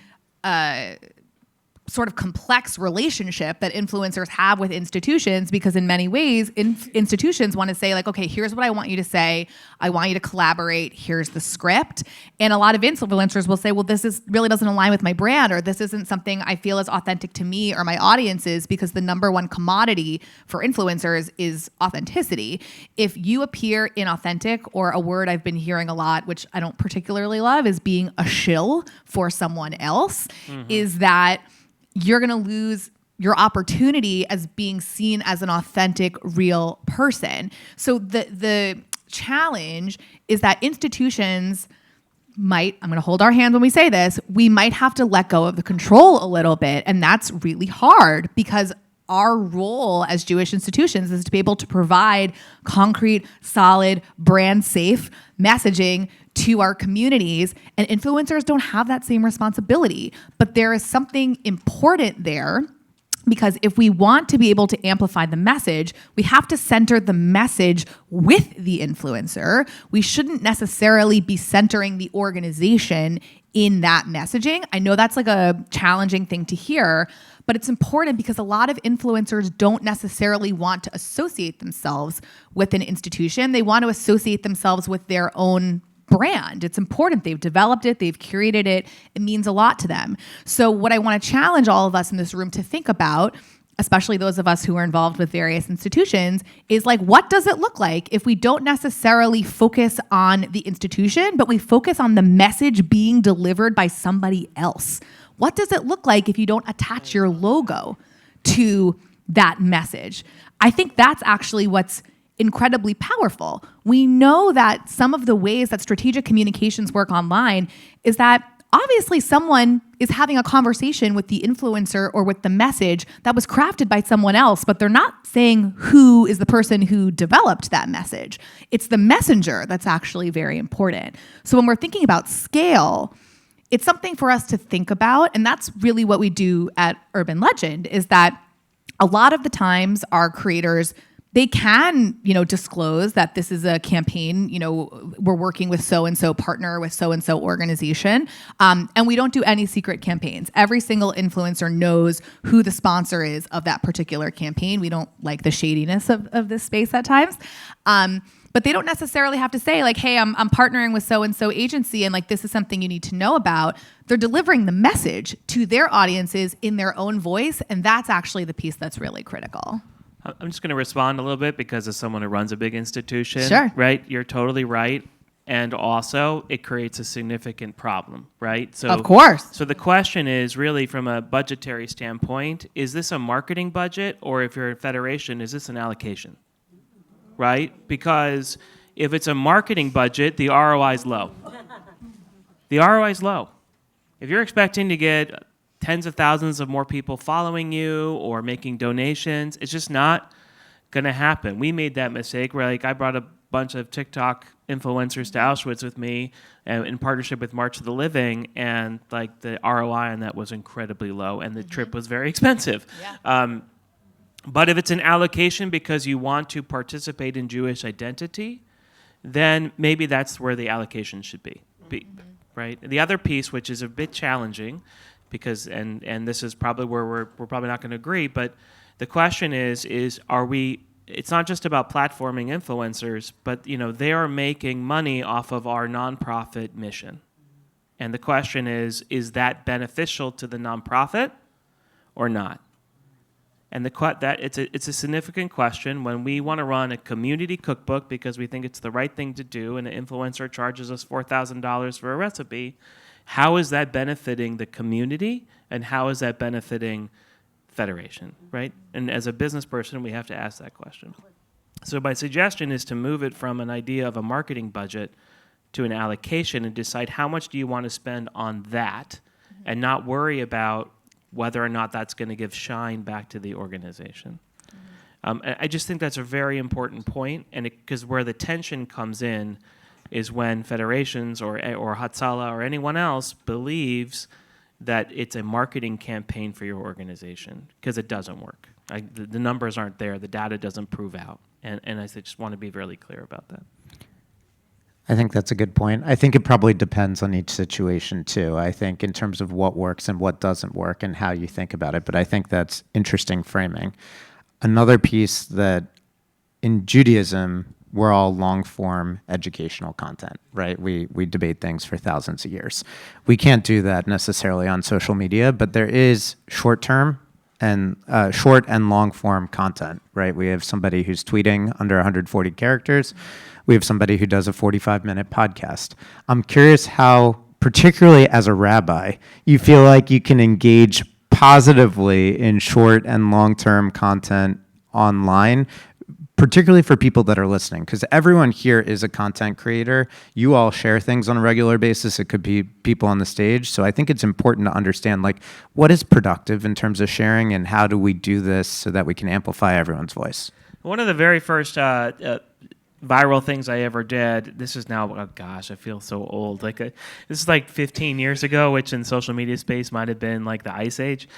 sort of complex relationship that influencers have with institutions, because in many ways institutions want to say like, okay, here's what I want you to say, I want you to collaborate, here's the script. And a lot of influencers will say, well, really doesn't align with my brand, or this isn't something I feel is authentic to me or my audiences, because the number one commodity for influencers is authenticity. If you appear inauthentic, or a word I've been hearing a lot, which I don't particularly love, is being a shill for someone else, is that you're going to lose your opportunity as being seen as an authentic, real person. So the challenge is that institutions might, I'm going to hold our hand when we say this, we might have to let go of the control a little bit. And that's really hard, because our role as Jewish institutions is to be able to provide concrete, solid, brand safe messaging to our communities, and influencers don't have that same responsibility. But there is something important there, because if we want to be able to amplify the message, we have to center the message with the influencer. We shouldn't necessarily be centering the organization in that messaging. I know that's like a challenging thing to hear, but it's important because a lot of influencers don't necessarily want to associate themselves with an institution. They want to associate themselves with their own brand. It's important. They've developed it. They've curated it. It means a lot to them. So what I want to challenge all of us in this room to think about, especially those of us who are involved with various institutions, is like, what does it look like if we don't necessarily focus on the institution, but we focus on the message being delivered by somebody else? What does it look like if you don't attach your logo to that message? I think that's actually what's incredibly powerful. We know that some of the ways that strategic communications work online is that obviously someone is having a conversation with the influencer or with the message that was crafted by someone else, but they're not saying who is the person who developed that message. It's the messenger that's actually very important. So when we're thinking about scale, it's something for us to think about, and that's really what we do at Urban Legend, is that a lot of the times our creators, they can, disclose that this is a campaign, we're working with so-and-so partner with so-and-so organization. And we don't do any secret campaigns. Every single influencer knows who the sponsor is of that particular campaign. We don't like the shadiness of this space at times. But they don't necessarily have to say like, hey, I'm partnering with so-and-so agency and like, this is something you need to know about. They're delivering the message to their audiences in their own voice. And that's actually the piece that's really critical.
I'm just going to respond a little bit because as someone who runs a big institution,
Sure.
Right? You're totally right. And also, it creates a significant problem, right? So,
Of course.
So the question is really from a budgetary standpoint, is this a marketing budget, or if you're a federation, is this an allocation, right? Because if it's a marketing budget, the ROI is low. The ROI is low. If you're expecting to get tens of thousands of more people following you or making donations, it's just not going to happen. We made that mistake where I brought a bunch of TikTok influencers to Auschwitz with me in partnership with March of the Living, and the ROI on that was incredibly low, and the trip was very expensive.
Yeah.
But if it's an allocation because you want to participate in Jewish identity, then maybe that's where the allocation should be. Right? The other piece, which is a bit challenging, because and this is probably where we're probably not going to agree, but the question is are we? It's not just about platforming influencers, but they are making money off of our nonprofit mission, and the question is that beneficial to the nonprofit or not? And it's a significant question when we want to run a community cookbook because we think it's the right thing to do, and an influencer charges us $4,000 for a recipe. How is that benefiting the community, and how is that benefiting Federation, right? And as a business person, we have to ask that question. So my suggestion is to move it from an idea of a marketing budget to an allocation and decide how much do you want to spend on that, and not worry about whether or not that's going to give shine back to the organization. I just think that's a very important point, and because where the tension comes in is when federations or Hatzalah or anyone else believes that it's a marketing campaign for your organization, because it doesn't work. The numbers aren't there. The data doesn't prove out. And I just want to be really clear about that.
I think that's a good point. I think it probably depends on each situation too. I think in terms of what works and what doesn't work and how you think about it. But I think that's interesting framing. Another piece that in Judaism, we're all long form educational content, right? We debate things for thousands of years. We can't do that necessarily on social media, but there is short term and short and long form content, right? We have somebody who's tweeting under 140 characters. We have somebody who does a 45-minute podcast. I'm curious how, particularly as a rabbi, you feel like you can engage positively in short and long-term content online, particularly for people that are listening, because everyone here is a content creator. You all share things on a regular basis. It could be people on the stage. So I think it's important to understand, like, what is productive in terms of sharing and how do we do this so that we can amplify everyone's voice?
One of the very first viral things I ever did, this is now, oh gosh, I feel so old. This is like 15 years ago, which in social media space might have been like the Ice Age,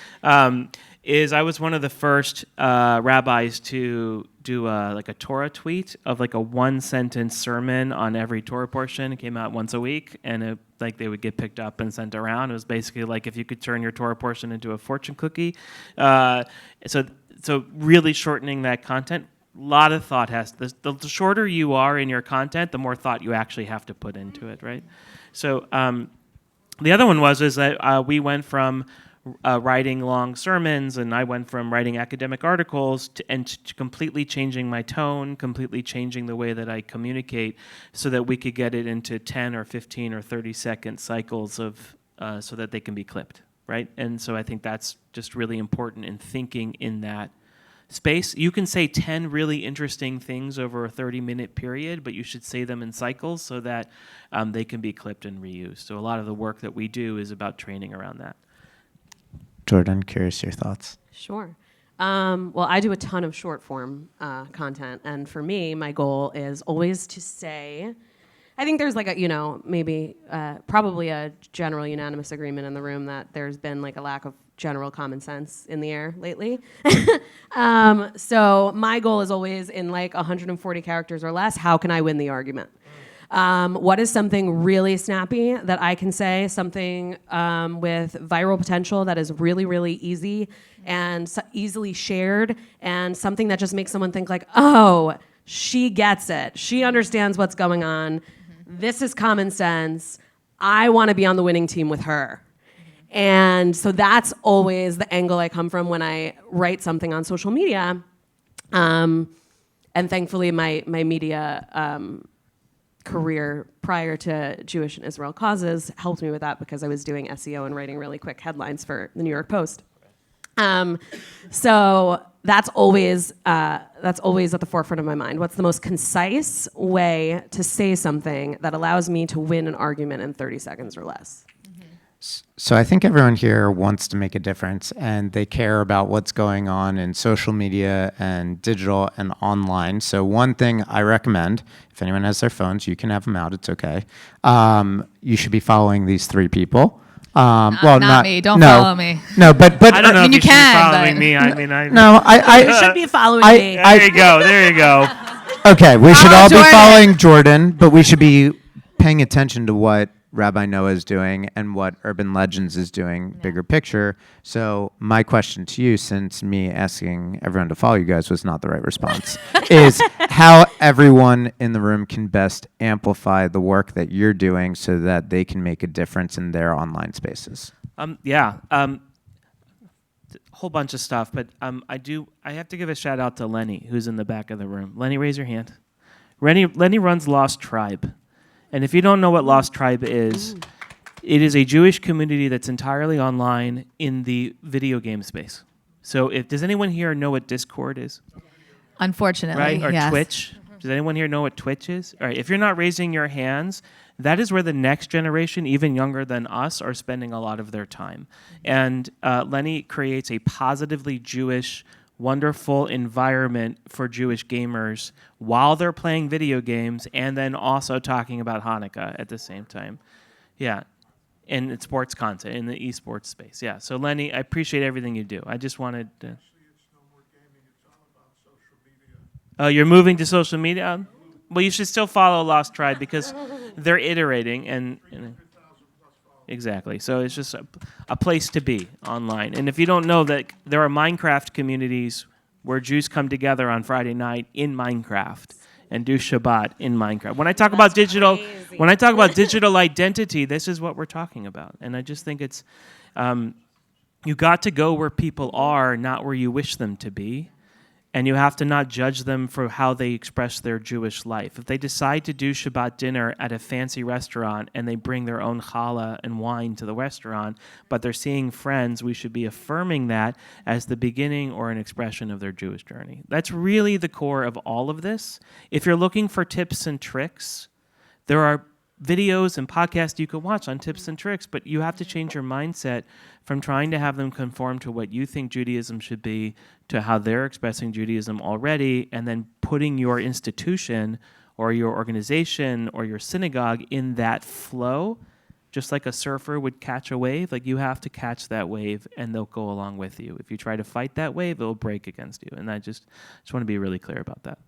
is I was one of the first rabbis to do a Torah tweet of like a 1-sentence sermon on every Torah portion. It came out once a week, and they would get picked up and sent around. It was basically like if you could turn your Torah portion into a fortune cookie. So really shortening that content. A lot of thought the shorter you are in your content, the more thought you actually have to put into it, right? So the other one is that we went from writing long sermons, and I went from writing academic articles to completely changing my tone, completely changing the way that I communicate, so that we could get it into 10 or 15 or 30-second cycles of so that they can be clipped, right? And so I think that's just really important in thinking in that space. You can say 10 really interesting things over a 30-minute period, but you should say them in cycles so that they can be clipped and reused. So a lot of the work that we do is about training around that.
Jordan, curious your thoughts.
Sure. Well, I do a ton of short form content, and for me, my goal is always to say, I think there's like probably a general unanimous agreement in the room that there's been like a lack of general common sense in the air lately. So my goal is always in like 140 characters or less, how can I win the argument? What is something really snappy that I can say, something with viral potential that is really, really easy and easily shared, and something that just makes someone think like, oh, she gets it. She understands what's going on. This is common sense. I want to be on the winning team with her. And so that's always the angle I come from when I write something on social media. And thankfully, my media career prior to Jewish and Israel Causes helped me with that, because I was doing SEO and writing really quick headlines for the New York Post. So that's always at the forefront of my mind. What's the most concise way to say something that allows me to win an argument in 30 seconds or less?
So I think everyone here wants to make a difference, and they care about what's going on in social media and digital and online. So one thing I recommend, if anyone has their phones, you can have them out, it's okay. You should be following these 3 people.
Not me. Don't follow me.
No, but
I don't know if
you
you should
can,
be following
but-
me. I mean,
no,
You should be following me.
There you go.
Okay, we should
Follow
all be
Jordan.
following Jordan, but we should be paying attention to what Rabbi Noah is doing and what Urban Legends is doing, bigger picture. So my question to you, since me asking everyone to follow you guys was not the right response, is how everyone in the room can best amplify the work that you're doing so that they can make a difference in their online spaces.
A whole bunch of stuff, but I have to give a shout out to Lenny, who's in the back of the room. Lenny, raise your hand. Lenny runs Lost Tribe. And if you don't know what Lost Tribe is, it is a Jewish community that's entirely online in the video game space. So does anyone here know what Discord is?
Unfortunately,
Right? Or
yes.
Twitch? Does anyone here know what Twitch is? All right, if you're not raising your hands, that is where the next generation, even younger than us, are spending a lot of their time. And Lenny creates a positively Jewish, wonderful environment for Jewish gamers while they're playing video games, and then also talking about Hanukkah at the same time. Yeah. And it's sports content in the esports space. Yeah. So Lenny, I appreciate everything you do. I just wanted to...
Actually, it's no more gaming, it's all about social media.
Oh, you're moving to social media? Well, you should still follow Lost Tribe because they're iterating and exactly. So it's just a place to be online. And if you don't know that there are Minecraft communities where Jews come together on Friday night in Minecraft and do Shabbat in Minecraft. When I talk about digital, when I talk about digital identity, this is what we're talking about. And I just think it's you got to go where people are, not where you wish them to be. And you have to not judge them for how they express their Jewish life. If they decide to do Shabbat dinner at a fancy restaurant and they bring their own challah and wine to the restaurant, but they're seeing friends, we should be affirming that as the beginning or an expression of their Jewish journey. That's really the core of all of this. If you're looking for tips and tricks, there are videos and podcasts you can watch on tips and tricks, but you have to change your mindset from trying to have them conform to what you think Judaism should be to how they're expressing Judaism already, and then putting your institution or your organization or your synagogue in that flow, just like a surfer would catch a wave. Like, you have to catch that wave and they'll go along with you. If you try to fight that wave, it'll break against you. And I just want to be really clear about that.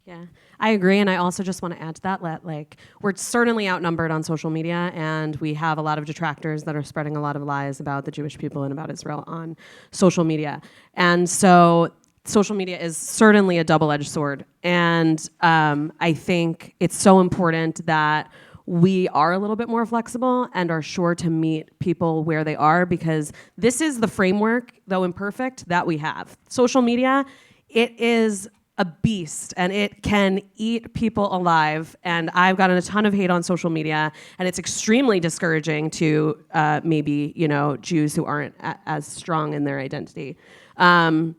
Yeah, I agree. And I also just want to add to that, like, we're certainly outnumbered on social media, and we have a lot of detractors that are spreading a lot of lies about the Jewish people and about Israel on social media. And so social media is certainly a double-edged sword. And I think it's so important that we are a little bit more flexible and are sure to meet people where they are, because this is the framework, though imperfect, that we have. Social media, it is a beast, and it can eat people alive. And I've gotten a ton of hate on social media, and it's extremely discouraging to maybe, Jews who aren't as strong in their identity, to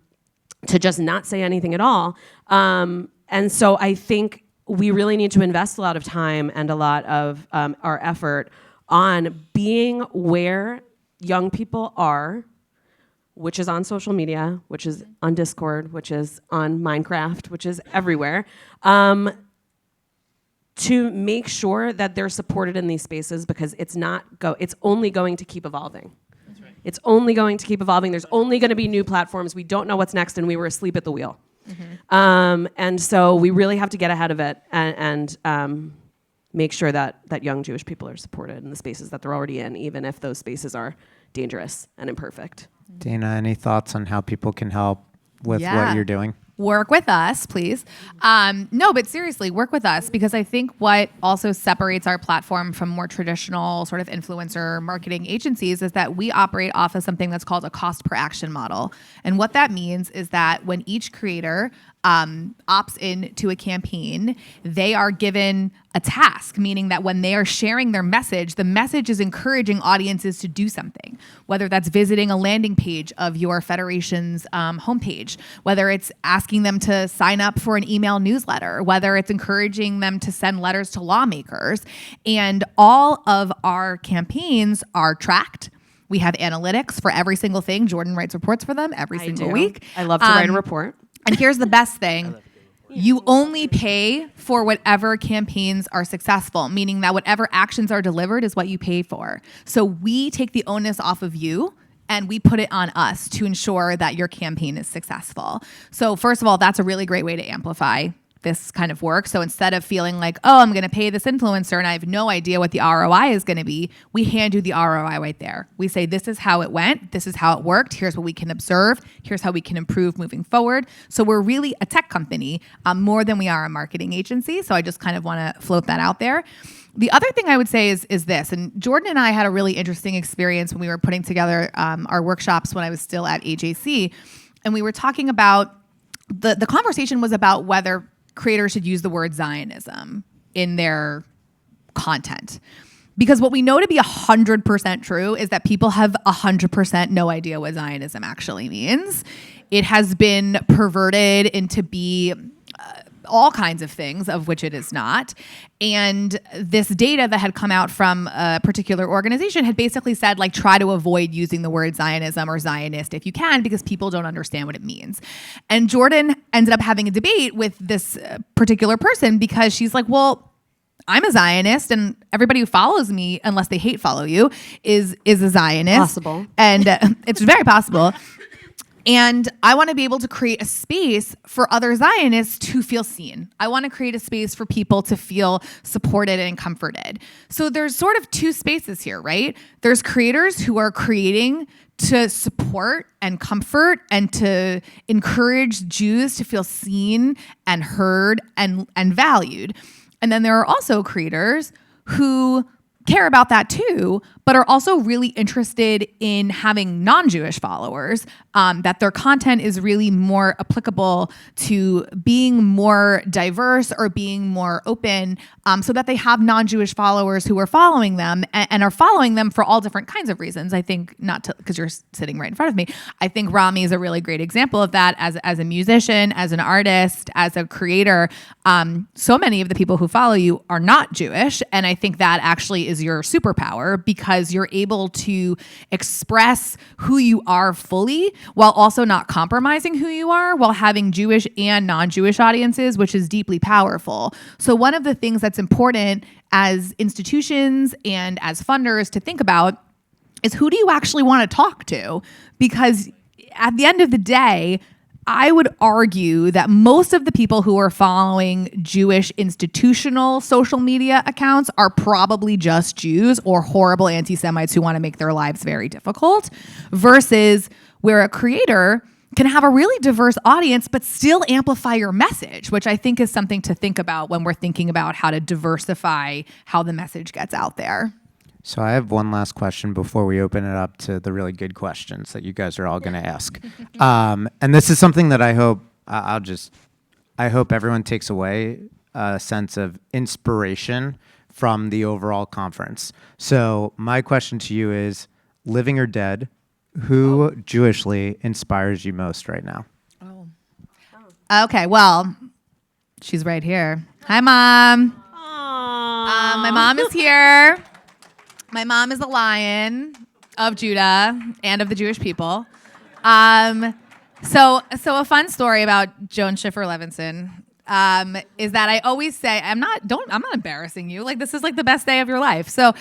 just not say anything at all. And so I think we really need to invest a lot of time and a lot of our effort on being where young people are, which is on social media, which is on Discord, which is on Minecraft, which is everywhere, to make sure that they're supported in these spaces, because it's only going to keep evolving. That's right. It's only going to keep evolving. There's only going to be new platforms. We don't know what's next, and we were asleep at the wheel. Mm-hmm. And so we really have to get ahead of it and make sure that young Jewish people are supported in the spaces that they're already in, even if those spaces are dangerous and imperfect.
Dana, any thoughts on how people can help with what you're doing?
Work with us, please. No, but seriously, work with us, because I think what also separates our platform from more traditional sort of influencer marketing agencies is that we operate off of something that's called a cost per action model. And what that means is that when each creator opts into a campaign, they are given a task, meaning that when they are sharing their message, the message is encouraging audiences to do something, whether that's visiting a landing page of your federation's homepage, whether it's asking them to sign up for an email newsletter, whether it's encouraging them to send letters to lawmakers. And all of our campaigns are tracked. We have analytics for every single thing. Jordan writes reports for them every single week.
I love to write a report.
And here's the best thing. You only pay for whatever campaigns are successful, meaning that whatever actions are delivered is what you pay for. So we take the onus off of you and we put it on us to ensure that your campaign is successful. So first of all, that's a really great way to amplify this kind of work. So instead of feeling like, oh, I'm going to pay this influencer and I have no idea what the ROI is going to be, we hand you the ROI right there. We say, this is how it went. This is how it worked. Here's what we can observe. Here's how we can improve moving forward. So we're really a tech company more than we are a marketing agency. So I just kind of want to float that out there. The other thing I would say is this, and Jordan and I had a really interesting experience when we were putting together our workshops when I was still at AJC, and we were talking about, the conversation was about whether creators should use the word Zionism in their content. Because what we know to be 100% true is that people have 100% no idea what Zionism actually means. It has been perverted into be all kinds of things, of which it is not. And this data that had come out from a particular organization had basically said, like, try to avoid using the word Zionism or Zionist if you can, because people don't understand what it means. And Jordan ended up having a debate with this particular person because she's like, well, I'm a Zionist, and everybody who follows me, unless they hate follow you, is a Zionist.
Possible.
And it's very possible. And I want to be able to create a space for other Zionists to feel seen. I want to create a space for people to feel supported and comforted. So there's sort of two spaces here, right? There's creators who are creating to support and comfort and to encourage Jews to feel seen and heard and valued. And then there are also creators who care about that too, but are also really interested in having non-Jewish followers, that their content is really more applicable to being more diverse or being more open, so that they have non-Jewish followers who are following them and are following them for all different kinds of reasons. I think, not to, because you're sitting right in front of me, I think Rami is a really great example of that as a musician, as an artist, as a creator. So many of the people who follow you are not Jewish, and I think that actually is your superpower, because you're able to express who you are fully while also not compromising who you are, while having Jewish and non-Jewish audiences, which is deeply powerful. So one of the things that's important as institutions and as funders to think about is, who do you actually want to talk to? Because at the end of the day, I would argue that most of the people who are following Jewish institutional social media accounts are probably just Jews or horrible anti-Semites who want to make their lives very difficult, versus where a creator can have a really diverse audience but still amplify your message, which I think is something to think about when we're thinking about how to diversify how the message gets out there.
So I have one last question before we open it up to the really good questions that you guys are all going to ask. And this is something that I hope I hope everyone takes away a sense of inspiration from the overall conference. So my question to you is, living or dead, who Jewishly inspires you most right now?
Okay, well, she's right here. Hi, Mom. My mom is here. My mom is the Lion of Judah and of the Jewish people. So a fun story about Joan Schiffer Levinson is that I always say, I'm not embarrassing you. Like, this is like the best day of your life. So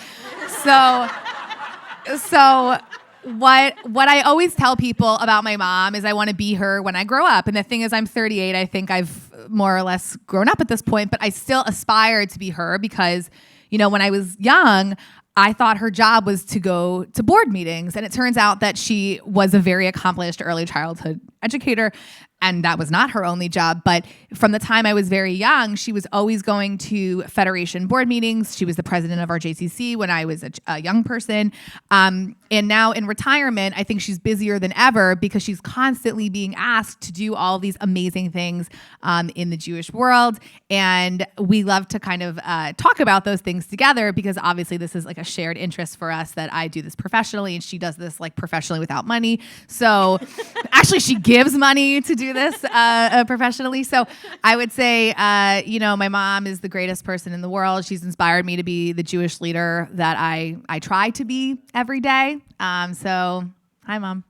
what I always tell people about my mom is I want to be her when I grow up. And the thing is, I'm 38. I think I've more or less grown up at this point, but I still aspire to be her because, you know, when I was young, I thought her job was to go to board meetings. And it turns out that she was a very accomplished early childhood educator. And that was not her only job. But from the time I was very young, she was always going to Federation board meetings. She was the president of our JCC when I was a young person. And now in retirement, I think she's busier than ever because she's constantly being asked to do all these amazing things in the Jewish world. And we love to kind of talk about those things together because obviously this is like a shared interest for us, that I do this professionally and she does this like professionally without money. So actually she gives money to do this professionally. So I would say, my mom is the greatest person in the world. She's inspired me to be the Jewish leader that I try to be every day. So hi, Mom.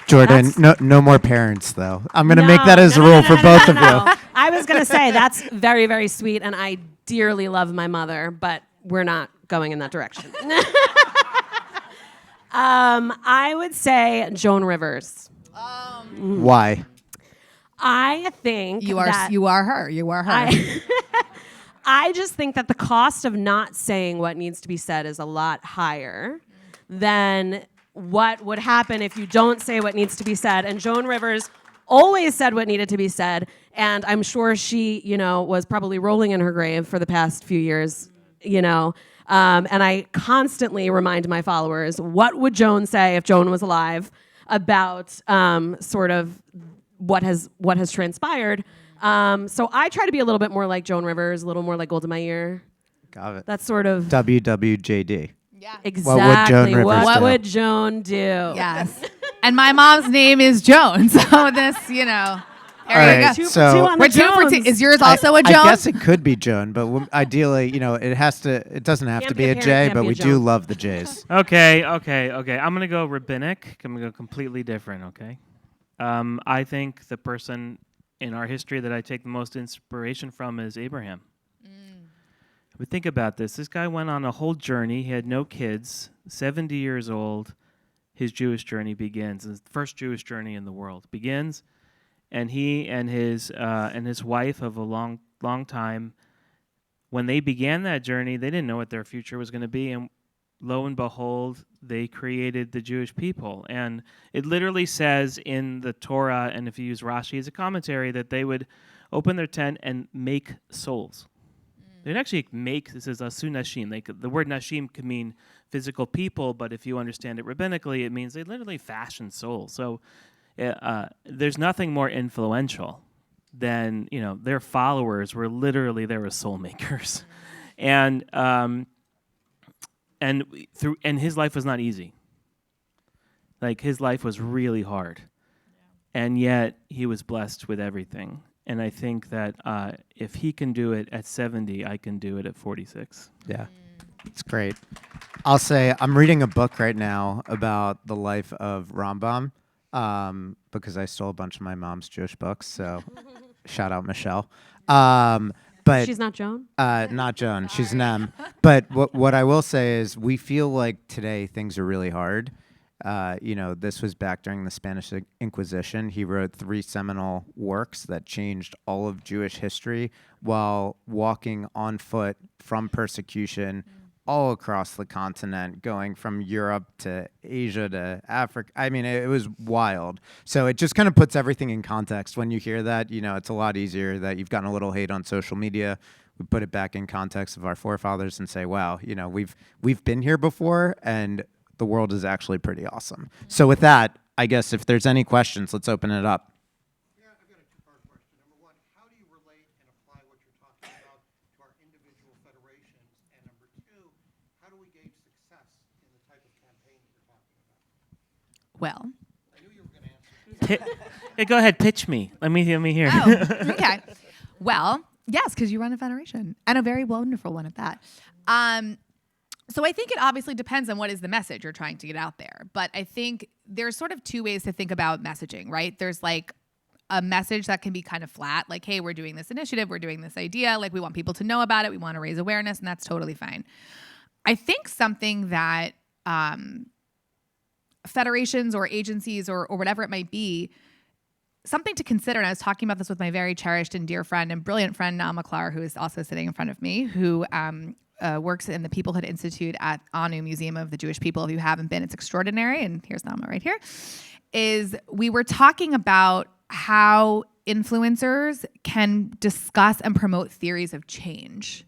Jordan, no more parents, though. I'm going to make that as a rule for both of you.
I was going to say that's very, very sweet, and I dearly love my mother, but we're not going in that direction. I would say Joan Rivers.
Why?
I think
You are her. You are her.
I just think that the cost of not saying what needs to be said is a lot higher than what would happen if you don't say what needs to be said. And Joan Rivers always said what needed to be said, and I'm sure she, was probably rolling in her grave for the past few years, And I constantly remind my followers, what would Joan say if Joan was alive about sort of what has transpired. So I try to be a little bit more like Joan Rivers, a little more like Golda Meir.
Got it.
That's sort of
WWJD.
Yeah.
exactly
What
would Joan do?
Yes. And my mom's name is Joan. So this, There you go.
Two
So-
on the
We're 2 for 2.
Jones.
Is yours also a Joan?
I guess it could be Joan, but ideally, it doesn't have
Can't
to
be
be
a
a
parent,
J,
can't
but
be a
we
Joan.
do love the J's.
Okay. I'm going to go rabbinic. I'm going to go completely different, okay? I think the person in our history that I take the most inspiration from is Abraham. But think about this. This guy went on a whole journey. He had no kids, 70 years old, his Jewish journey begins. It's the first Jewish journey in the world begins, and he and his wife of a long time, when they began that journey, they didn't know what their future was going to be, and lo and behold, they created the Jewish people. And it literally says in the Torah, and if you use Rashi as a commentary, that they would open their tent and make souls. They'd actually make, this is asu nashim. The word nashim can mean physical people, but if you understand it rabbinically, it means they literally fashion souls. So there's nothing more influential than, their followers were literally, they were soul makers. And his life was not easy. Like, his life was really hard. And yet he was blessed with everything. And I think that if he can do it at 70, I can do it at 46.
Yeah, it's great. I'll say I'm reading a book right now about the life of Rambam because I stole a bunch of my mom's Jewish books. So shout out Michelle. But
She's not Joan?
Not Joan. She's an M. But what I will say is we feel like today things are really hard. This was back during the Spanish Inquisition. He wrote 3 seminal works that changed all of Jewish history while walking on foot from persecution all across the continent, going from Europe to Asia to Africa. I mean, it was wild. So it just kind of puts everything in context. When you hear that, it's a lot easier that you've gotten a little hate on social media. We put it back in context of our forefathers and say, wow, we've been here before, and the world is actually pretty awesome. So with that, I guess if there's any questions, let's open it up.
Yeah, I've got a two-part question. Number one, how do you relate and apply what you're talking about to our individual federations? And number two, how do we gauge success in the type of campaign that you're talking about?
Well,
I knew you were going to answer.
Hey, go ahead, pitch me. Let me hear.
oh, okay. Well, yes, because you run a federation, and a very wonderful one at that. So I think it obviously depends on what is the message you're trying to get out there. But I think there's sort of 2 ways to think about messaging, right? There's like a message that can be kind of flat, like, hey, we're doing this initiative, we're doing this idea, like we want people to know about it, we want to raise awareness, and that's totally fine. I think something that federations or agencies or whatever it might be, something to consider, and I was talking about this with my very cherished and dear friend and brilliant friend, Naam Aklar, who is also sitting in front of me, who works in the Peoplehood Institute at Anu Museum of the Jewish People. If you haven't been, it's extraordinary. And here's Nama right here. We were talking about how influencers can discuss and promote theories of change.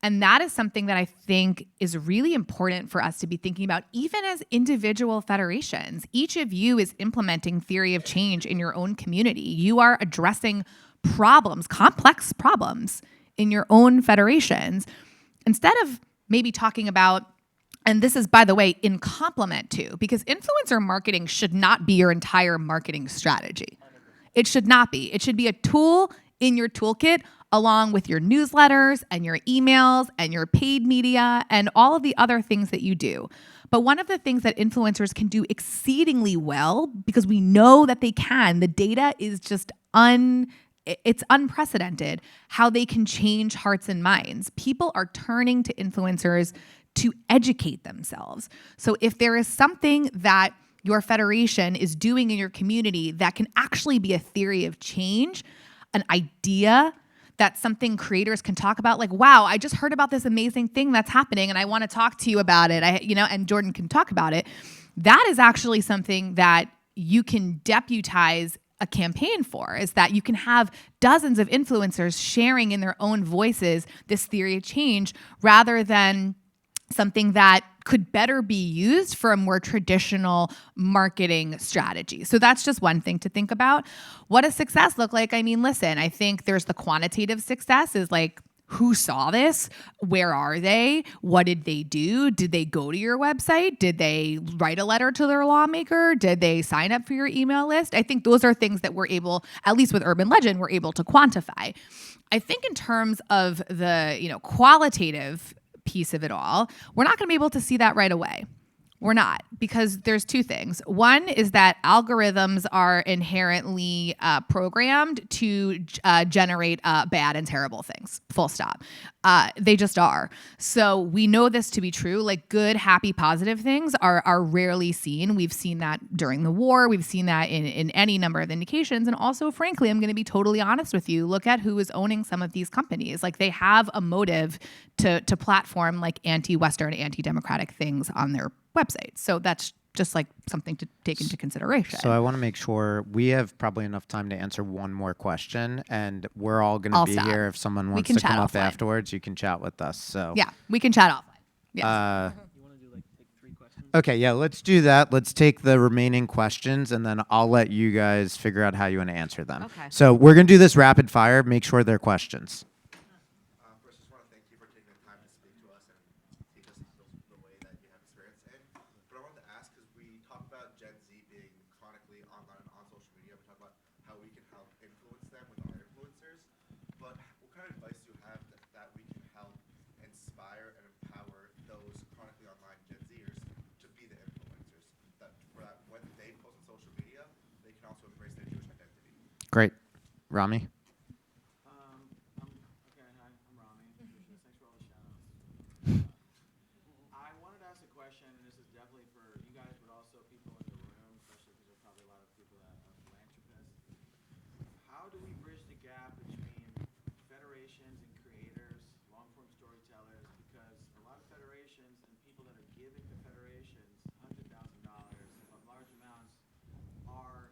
And that is something that I think is really important for us to be thinking about, even as individual federations. Each of you is implementing theory of change in your own community. You are addressing problems, complex problems in your own federations. Instead of maybe talking about, and this is, by the way, in complement to, because influencer marketing should not be your entire marketing strategy. It should not be. It should be a tool in your toolkit along with your newsletters and your emails and your paid media and all of the other things that you do. But one of the things that influencers can do exceedingly well, because we know that they can, the data is just it's unprecedented how they can change hearts and minds. People are turning to influencers to educate themselves. So if there is something that your federation is doing in your community that can actually be a theory of change, an idea, that's something creators can talk about, like, wow, I just heard about this amazing thing that's happening and I want to talk to you about it, and Jordan can talk about it. That is actually something that you can deputize a campaign for, is that you can have dozens of influencers sharing in their own voices this theory of change rather than something that could better be used for a more traditional marketing strategy. So that's just one thing to think about. What does success look like? I mean, listen, I think there's the quantitative success is like, who saw this? Where are they? What did they do? Did they go to your website? Did they write a letter to their lawmaker? Did they sign up for your email list? I think those are things that we're able, at least with Urban Legend, we're able to quantify. I think in terms of the, qualitative piece of it all, we're not going to be able to see that right away. We're not, because there's two things. One is that algorithms are inherently programmed to generate bad and terrible things, full stop. They just are. So we know this to be true. Like good, happy, positive things are rarely seen. We've seen that during the war. We've seen that in any number of indications. And also, frankly, I'm going to be totally honest with you. Look at who is owning some of these companies. Like they have a motive to platform like anti-Western, anti-democratic things on their website. So that's just like something to take into consideration.
So I want to make sure we have probably enough time to answer one more question, and we're all going to be
stop.
here. If someone
We
wants
can
to come
chat
up
offline.
afterwards, you can chat with us. So
Yeah, we can chat offline. Yes.
You want to do like take 3 questions?
Okay, yeah, let's do that. Let's take the remaining questions, and then I'll let you guys figure out how you want to answer them.
Okay.
So we're going to do this rapid fire. Make sure they're questions.
First, just want to thank you for taking the time to speak to us and teach us the way that you have experience in. But I wanted to ask, because we talk about Gen Z being chronically online and on social media, we talk about how we can help influence them with our influencers. But what kind of advice do you have that we can help inspire and empower those chronically online Gen Zers to be the influencers? That when they post on social media, they can also embrace their Jewish identity.
Great. Rami?
Okay, hi, I'm Rami. Thanks for all the shout-outs. I wanted to ask a question, and this is definitely for you guys, but also people in the room, especially because there's probably a lot of people that are philanthropists. How do we bridge the gap between federations and creators, long-form storytellers? Because a lot of federations and people that are giving to federations $100,000, but large amounts, are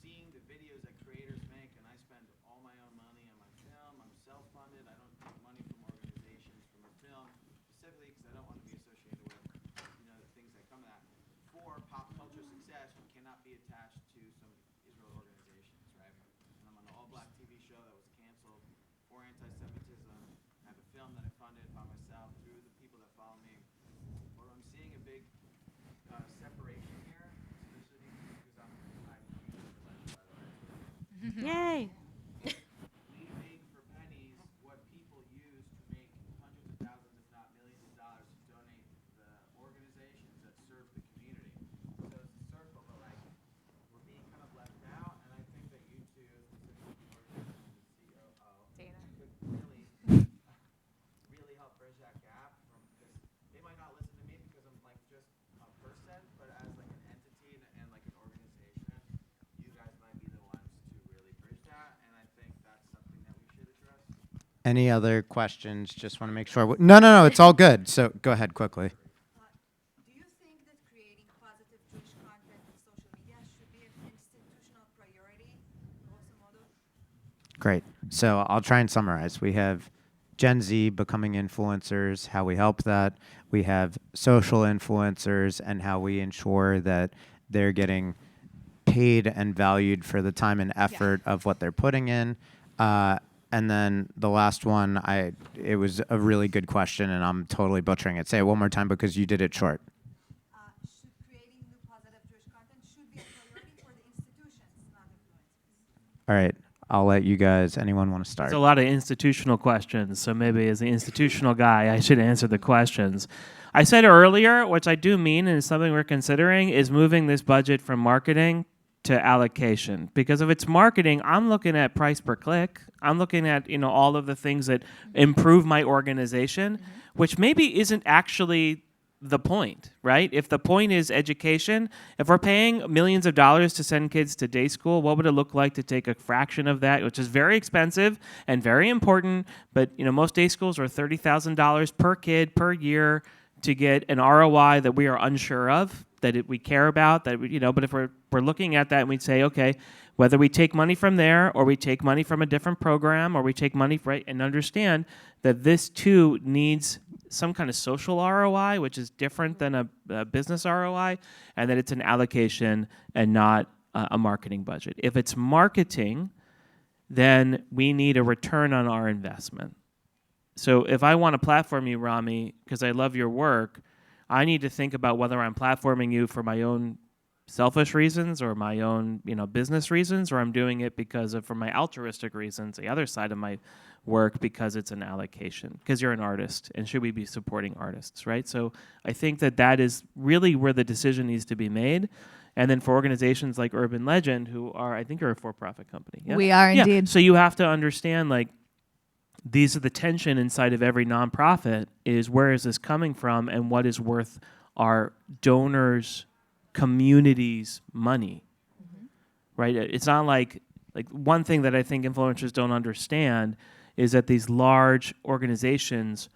seeing the videos that creators make, and I spend all my own money on my film. I'm self-funded. I don't take money from organizations for my film, specifically because I don't want to be associated with, the things that come to that. For pop culture success, you cannot be attached to some Israel organizations, right? And I'm on an all-black TV show that was canceled for anti-Semitism. I have a film that I funded by myself through the people that follow me. But I'm seeing a big separation here, especially because I'm a huge religion, by the way.
Yay.
We make for pennies what people use to make hundreds of thousands, if not millions of dollars to donate the organizations that serve the community. So it's a circle, but like we're being kind of left out, and I think that you two, specifically the organization and the COO, could really help bridge that gap from, because they might not listen to me because I'm like just a person, but as like an entity and like an organization, you guys might be the ones to really bridge that, and I think that's something that we should address.
Any other questions? Just want to make sure. No, it's all good. So go ahead quickly.
Do you think that creating positive Jewish content on social media should be an institutional priority, grosso modo?
Great. So I'll try and summarize. We have Gen Z becoming influencers, how we help that. We have social influencers and how we ensure that they're getting paid and valued for the time and effort of what they're putting in. And then the last one, it was a really good question, and I'm totally butchering it. Say it one more time because you did it short.
Should creating new positive Jewish content should be a priority for the institutions, not influencers?
All right. I'll let you guys, anyone want to start?
There's a lot of institutional questions, so maybe as the institutional guy, I should answer the questions. I said earlier, which I do mean, and is something we're considering, is moving this budget from marketing to allocation. Because if it's marketing, I'm looking at price per click. I'm looking at all of the things that improve my organization, which maybe isn't actually the point, right? If the point is education, if we're paying millions of dollars to send kids to day school, what would it look like to take a fraction of that, which is very expensive and very important, but most day schools are $30,000 per kid per year to get an ROI that we are unsure of, that we care about, that but if we're looking at that and we'd say, okay, whether we take money from there or we take money from a different program or we take money, right, and understand that this too needs some kind of social ROI, which is different than a business ROI, and that it's an allocation and not a marketing budget. If it's marketing, then we need a return on our investment. So if I want to platform you, Rami, because I love your work, I need to think about whether I'm platforming you for my own selfish reasons or my own, business reasons, or I'm doing it for my altruistic reasons, the other side of my work, because it's an allocation, because you're an artist, and should we be supporting artists, right? So I think that is really where the decision needs to be made. And then for organizations like Urban Legend, who are, I think you're a for-profit company. Yeah?
We are indeed.
So you have to understand, these are the tension inside of every nonprofit is, where is this coming from, and what is worth our donors' community's money, right? It's not like one thing that I think influencers don't understand is that these large organizations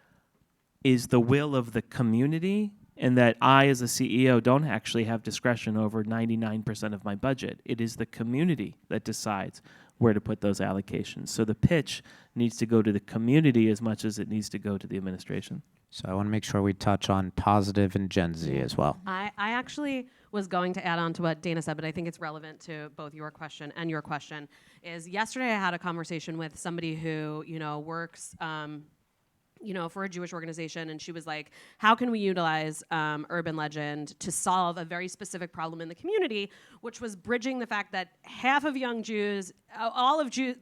is the will of the community, and that I, as a CEO, don't actually have discretion over 99% of my budget. It is the community that decides where to put those allocations. So the pitch needs to go to the community as much as it needs to go to the administration.
So I want to make sure we touch on positive and Gen Z as well.
I actually was going to add on to what Dana said, but I think it's relevant to both your question and your question. Is yesterday I had a conversation with somebody who, works, for a Jewish organization, and she was like, how can we utilize Urban Legend to solve a very specific problem in the community, which was bridging the fact that half of young Jews, all of Jews,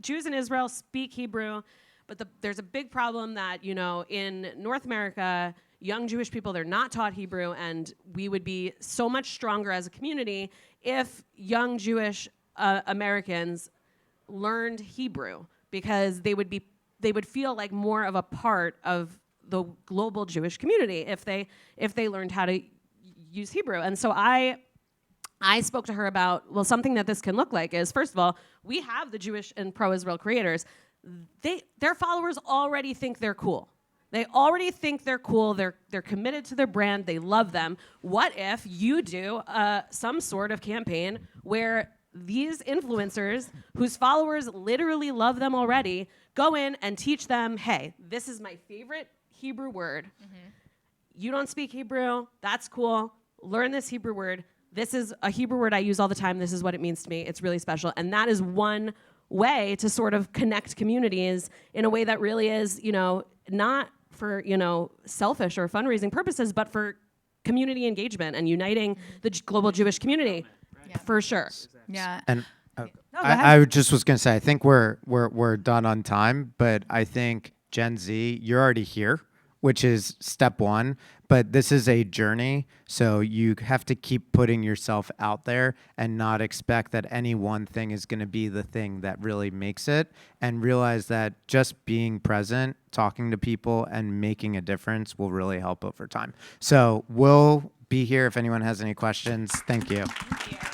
Jews in Israel speak Hebrew, but there's a big problem that, in North America, young Jewish people, they're not taught Hebrew, and we would be so much stronger as a community if young Jewish Americans learned Hebrew, because they would feel like more of a part of the global Jewish community if they learned how to use Hebrew. And so I spoke to her about, something that this can look like is, first of all, we have the Jewish and pro-Israel creators. Their followers already think they're cool. They already think they're cool. They're committed to their brand. They love them. What if you do some sort of campaign where these influencers, whose followers literally love them already, go in and teach them, hey, this is my favorite Hebrew word. You don't speak Hebrew. That's cool. Learn this Hebrew word. This is a Hebrew word I use all the time. This is what it means to me. It's really special. And that is one way to sort of connect communities in a way that really is, not for, selfish or fundraising purposes, but for community engagement and uniting the global Jewish community, for sure.
Yeah.
And
go ahead.
I just was going to say, I think we're done on time, but I think Gen Z, you're already here, which is step one, but this is a journey. So you have to keep putting yourself out there and not expect that any one thing is going to be the thing that really makes it, and realize that just being present, talking to people, and making a difference will really help over time. So we'll be here if anyone has any questions. Thank you.
Thank you.